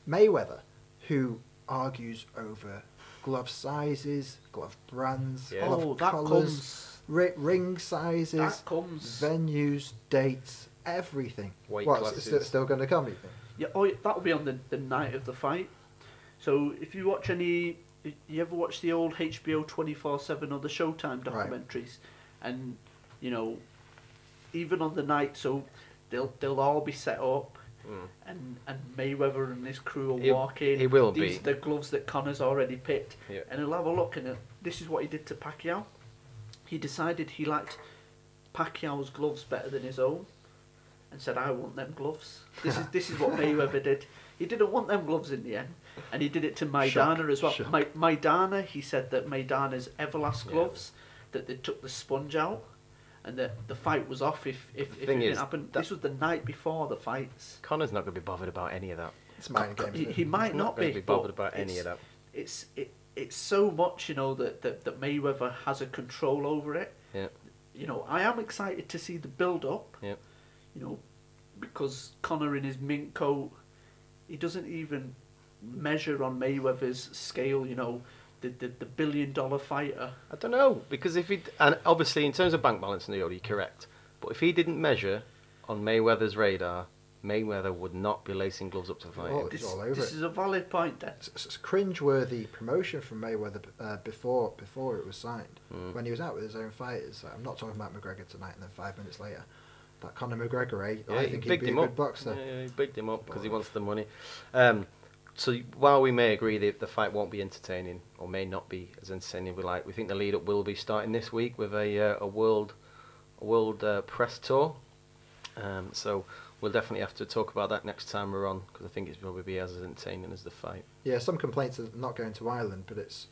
Mayweather, who argues over glove sizes, glove brands, glove colours, ring sizes, venues, dates, everything. Weight classes. It's still going to come, you think? Yeah, that'll be on the night of the fight. So if you watch you ever watch the old HBO 24/7 or the Showtime documentaries, right. And you know, even on the night, so they'll all be set up, and Mayweather and his crew will walk in. He will These are the gloves that Conor's already picked, yeah. And he'll have a look, and this is what he did to Pacquiao. He decided he liked Pacquiao's gloves better than his own, and said, "I want them gloves." This is what Mayweather did. He didn't want them gloves in the end, and he did it to Maidana as well. Maidana, he said that Maidana's Everlast gloves, that they took the sponge out, and that the fight was off if it didn't happen. This was the night before the fights. Conor's not going to be bothered about any of that. It's mind games. He might not going be, to be bothered but about any of that. It's so much, you know, that Mayweather has a control over it. Yeah. You know, I am excited to see the build up. Yeah. You know, because Conor in his mink coat, he doesn't even measure on Mayweather's scale. You know, the $1 billion fighter. I don't know, because if he, and obviously in terms of bank balance, Neil, you're correct. But if he didn't measure on Mayweather's radar, Mayweather would not be lacing gloves up to fight him. This is a valid point, then. It's cringe-worthy promotion from Mayweather before it was signed. When he was out with his own fighters. I'm not talking about McGregor tonight, and then 5 minutes later, that Conor McGregor, I think he'd be a good boxer. Yeah, he bigged him up because he wants the money. So while we may agree that the fight won't be entertaining, or may not be as entertaining as we like, we think the lead-up will be starting this week with a world press tour. So we'll definitely have to talk about that next time we're on, because I think it's probably be as entertaining as the fight. Yeah, some complaints are not going to Ireland, but it's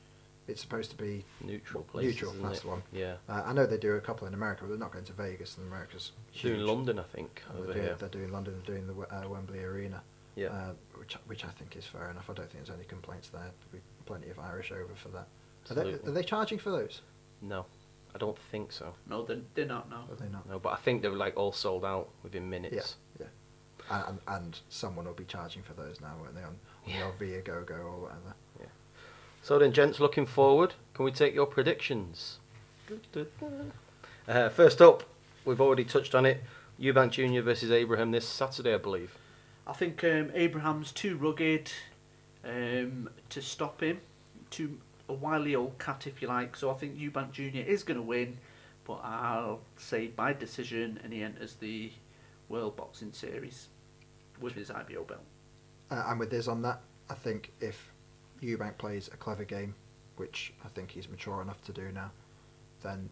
supposed to be neutral places. Neutral, that's the one. Yeah. I know they do a couple in America, but they're not going to Vegas, and America's huge. Doing London, I think. They're doing London, they're doing the Wembley Arena. Yeah. Which I think is fair enough. I don't think there's any complaints there. There'll be plenty of Irish over for that. Are they charging for those? No, I don't think so. No, they're not. No. Are they not? No, but I think they're like all sold out within minutes. Yeah. And someone will be charging for those now, won't they, on Viagogo or whatever. Yeah. So then, gents, looking forward, can we take your predictions? First up, we've already touched on it. Eubank Jr. versus Abraham this Saturday, I believe. I think Abraham's too rugged to stop him. Too a wily old cat, if you like. So I think Eubank Jr. is going to win, but I'll say by decision, and he enters the World Boxing Series with his IBO belt. I'm with Iz on that. I think if Eubank plays a clever game, which I think he's mature enough to do now, then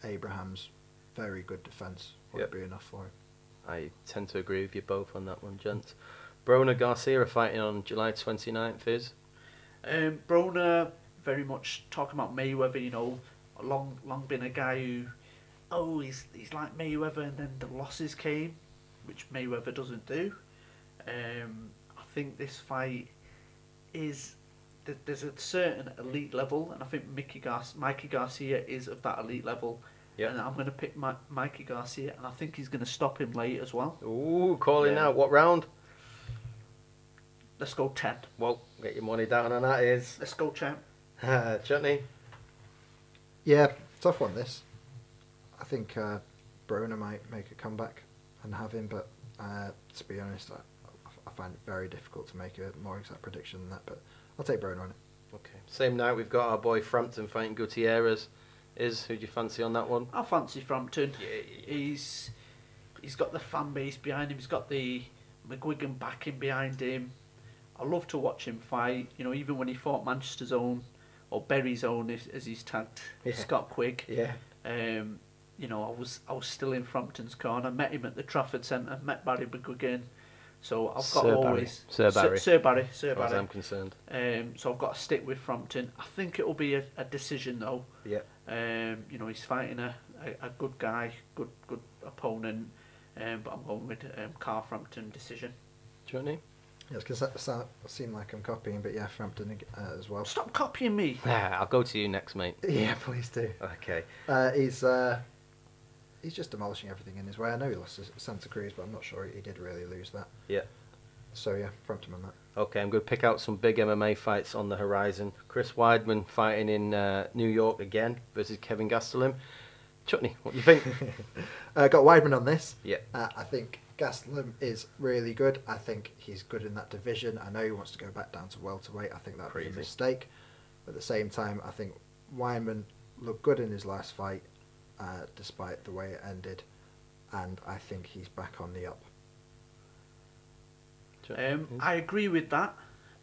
Abraham's very good defence would be enough for him. I tend to agree with you both on that one, gents. Broner Garcia are fighting on July 29th, Iz? Broner, very much talking about Mayweather, you know, long been a guy who, he's like Mayweather, and then the losses came, which Mayweather doesn't do. I think this fight is, there's a certain elite level, and I think Mikey Garcia is of that elite level. Yeah. And I'm going to pick Mikey Garcia, and I think he's going to stop him late as well. Ooh, calling out. What round? Let's go 10. Well, get your money down on that, Iz. Let's go, champ. Johnny? Yeah, tough one, this. I think Broner might make a comeback and have him, but to be honest, I find it very difficult to make a more exact prediction than that, but I'll take Broner on it. Okay. Same night, we've got our boy Frampton fighting Gutierrez. Who do you fancy on that one? I fancy Frampton. Yeah. He's got the fan base behind him. He's got the McGuigan backing behind him. I love to watch him fight. You know, even when he fought Manchester's own, or Berry's own, as he's tagged, Scott Quigg. Yeah. You know, I was still in Frampton's corner. Met him at the Trafford Centre. Met Barry McGuigan. So I've got Sir Barry. Sir Barry. As far as I'm concerned. So I've got to stick with Frampton. I think it will be a decision though. Yeah. You know, he's fighting a good guy, good opponent. But I'm going with Carl Frampton decision. Johnny? Yes, because that seemed like I'm copying, but yeah, Frampton as well. Stop copying me. I'll go to you next, mate. Yeah, please do. Okay. He's just demolishing everything in his way. I know he lost to Santa Cruz, but I'm not sure he did really lose that. Yeah. So yeah, Frampton on that. Okay, I'm going to pick out some big MMA fights on the horizon. Chris Weidman fighting in New York again versus Kevin Gastelum. Chutney, what do you think? Got Weidman on this. Yeah. I think Gastelum is really good. I think he's good in that division. I know he wants to go back down to welterweight. I think that would be a mistake. But at the same time, I think Weidman looked good in his last fight, despite the way it ended. And I think he's back on the up. I agree with that.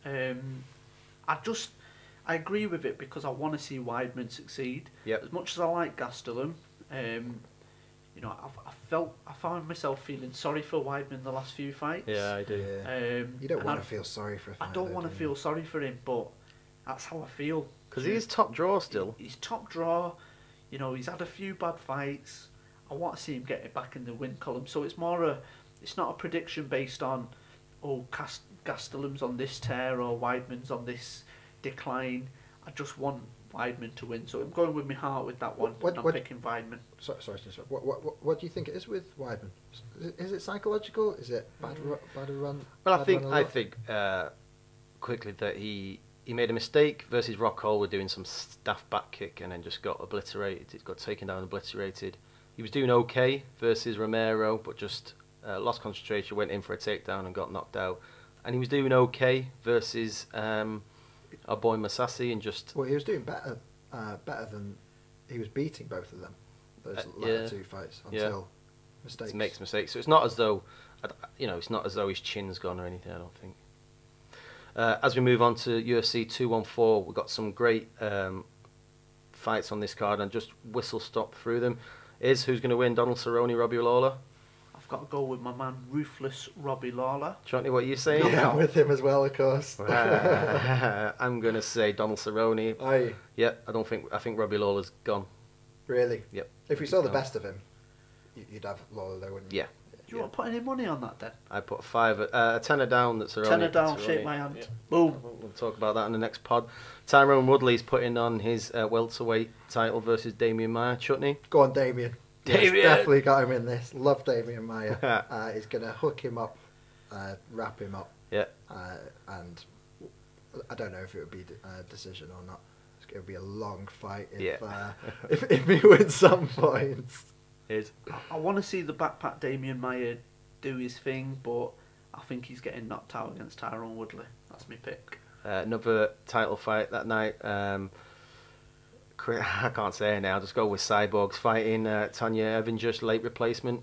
I agree with it because I want to see Weidman succeed. Yep. As much as I like Gastelum, you know, I found myself feeling sorry for Weidman the last few fights. Yeah, I do. Yeah. You don't want to feel sorry for a fighter. I don't want to feel sorry for him, but that's how I feel. Because he's top draw still. He's top draw. You know, he's had a few bad fights. I want to see him get it back in the win column. So it's not a prediction based on Gastelum's on this tear or Weidman's on this decline. I just want Weidman to win, so I'm going with my heart with that one. I'm picking Weidman. Sorry. What do you think it is with Weidman? Is it psychological? Is it bad run? Well, I think quickly that he made a mistake versus Rockhold with doing some staff back kick and then just got obliterated. He got taken down and obliterated. He was doing okay versus Romero, but just lost concentration, went in for a takedown and got knocked out. And he was doing okay versus our boy Masasi and just... Well, he was doing better than... He was beating both of them, those latter two fights, until mistakes. He makes mistakes. So it's not as though, it's not as though his chin's gone or anything, I don't think. As we move on to UFC 214, we've got some great fights on this card and just whistle stop through them. Who's going to win? Donald Cerrone, Robbie Lawler? I've got to go with my man, Ruthless Robbie Lawler. Johnny, what are you saying? Yeah, I'm with him as well, of course. I'm going to say Donald Cerrone. Aye. Yeah, I think Robbie Lawler's gone. Really? Yep. If we saw the best of him, you'd have Lawler though, wouldn't you? Yeah. Do you want to put any money on that then? I put a tenner down. That's Cerrone. Tenner down, shake my hand. Yeah. Boom. We'll talk about that in the next pod. Tyrone Woodley's putting on his welterweight title versus Damian Maia. Chutney? Go on, Damian. Damian! Yes, definitely got him in this. Love Damian Maia. He's going to hook him up, wrap him up. Yeah. And I don't know if it would be a decision or not. It's going to be a long fight if he wins some points. I want to see the backpack Damian Maia do his thing, but I think he's getting knocked out against Tyrone Woodley. That's my pick. Another title fight that night. I can't say it now. I'll just go with Cyborgs fighting Tanya Evanger's late replacement.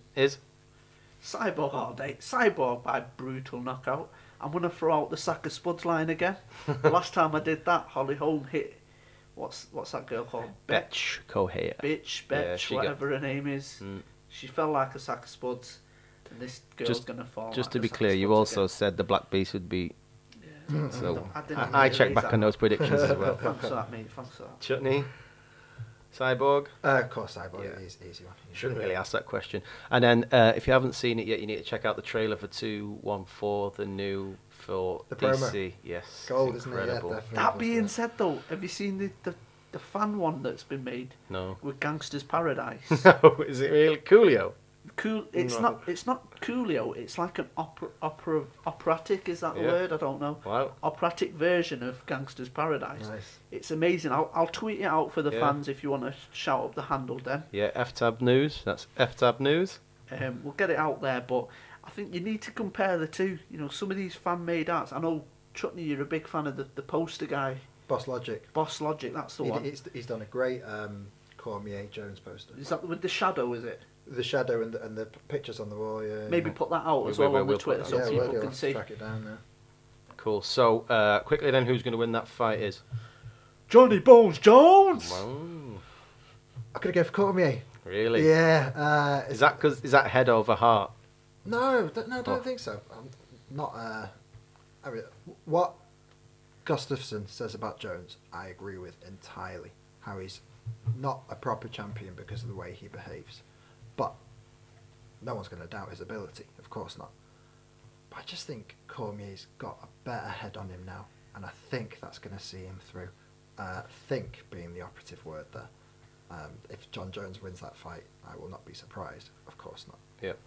Cyborg all day. Cyborg by brutal knockout. I'm going to throw out the Sack of Spuds line again. The last time I did that, Holly Holm hit... What's that girl called? Betch Kohea. Betch, whatever her name is. She fell like a sack of spuds, and this girl's going to fall. Just like to be clear, you also said the Black Beast would be... Yeah. So I checked back on those predictions as well. Thanks for that, mate. Thanks for that. Chutney? Cyborg? Of course, Cyborg. Easy one. Shouldn't really ask that question. And then, if you haven't seen it yet, you need to check out the trailer for 214, the new for the DC. Promo. Yes, gold, isn't it? Yeah, that being said, though, have you seen the fan one that's been made? No. With Gangster's Paradise. No, is it really Coolio? It's not Coolio. It's like an operatic. Is that the word? I don't know. Wow. Operatic version of Gangster's Paradise. Nice. It's amazing. I'll tweet it out for the fans if you want to shout up the handle then. Yeah, FTAB News. That's FTAB News. We'll get it out there, but I think you need to compare the two. You know, some of these fan-made arts. I know, Chutney, you're a big fan of the poster guy. Boss Logic, that's the one. He's done a great Cormier Jones poster. Is that with the shadow, is it? The shadow and the pictures on the wall, yeah. Maybe put that out as well on the Twitter so people can see. Track it down there. Cool. So, quickly then, who's going to win that fight is? Johnny Bones Jones! Wow. I'm going to go for Cormier. Really? Yeah. Is that head over heart? No, I don't think so. I'm not... I mean, what Gustafsson says about Jones, I agree with entirely. How he's not a proper champion because of the way he behaves. But no one's going to doubt his ability, of course not. But I just think Cormier's got a better head on him now, and I think that's going to see him through. Think being the operative word there. If John Jones wins that fight, I will not be surprised. Of course not. Yep.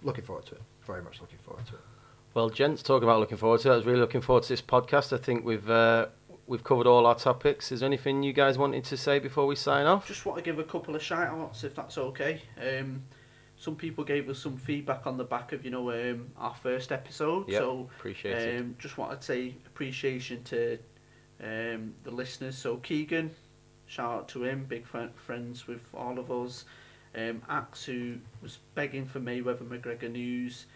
Looking forward to it. Very much looking forward to it. Well, gents, talking about looking forward to it, I was really looking forward to this podcast. I think we've covered all our topics. Is there anything you guys wanted to say before we sign off? Just want to give a couple of shout outs if that's okay. Some people gave us some feedback on the back of our first episode. Yep, so appreciate it. Just wanted to say appreciation to the listeners. So Keegan, shout out to him, big friends with all of us. Axe, who was begging for Mayweather McGregor news.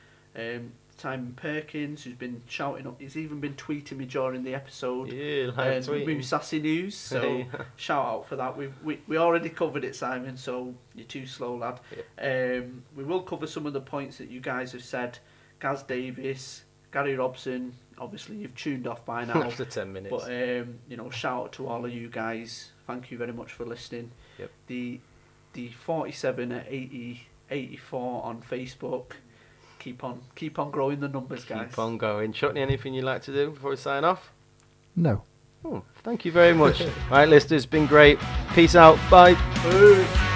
Simon Perkins, who's been shouting up, he's even been tweeting me during the episode. Yeah, live tweeting. Sassy News, so shout out for that. We already covered it, Simon, so you're too slow, lad. Yep. We will cover some of the points that you guys have said. Gaz Davis, Gary Robson, obviously you've tuned off by now. After 10 minutes. But, shout out to all of you guys. Thank you very much for listening. Yep. The 47 at 80, 84 on Facebook. keep on growing the numbers, guys. Keep on going. Chutney, anything you'd like to do before we sign off? No. Oh, thank you very much. All right, listeners, it's been great. Peace out. Bye. Peace.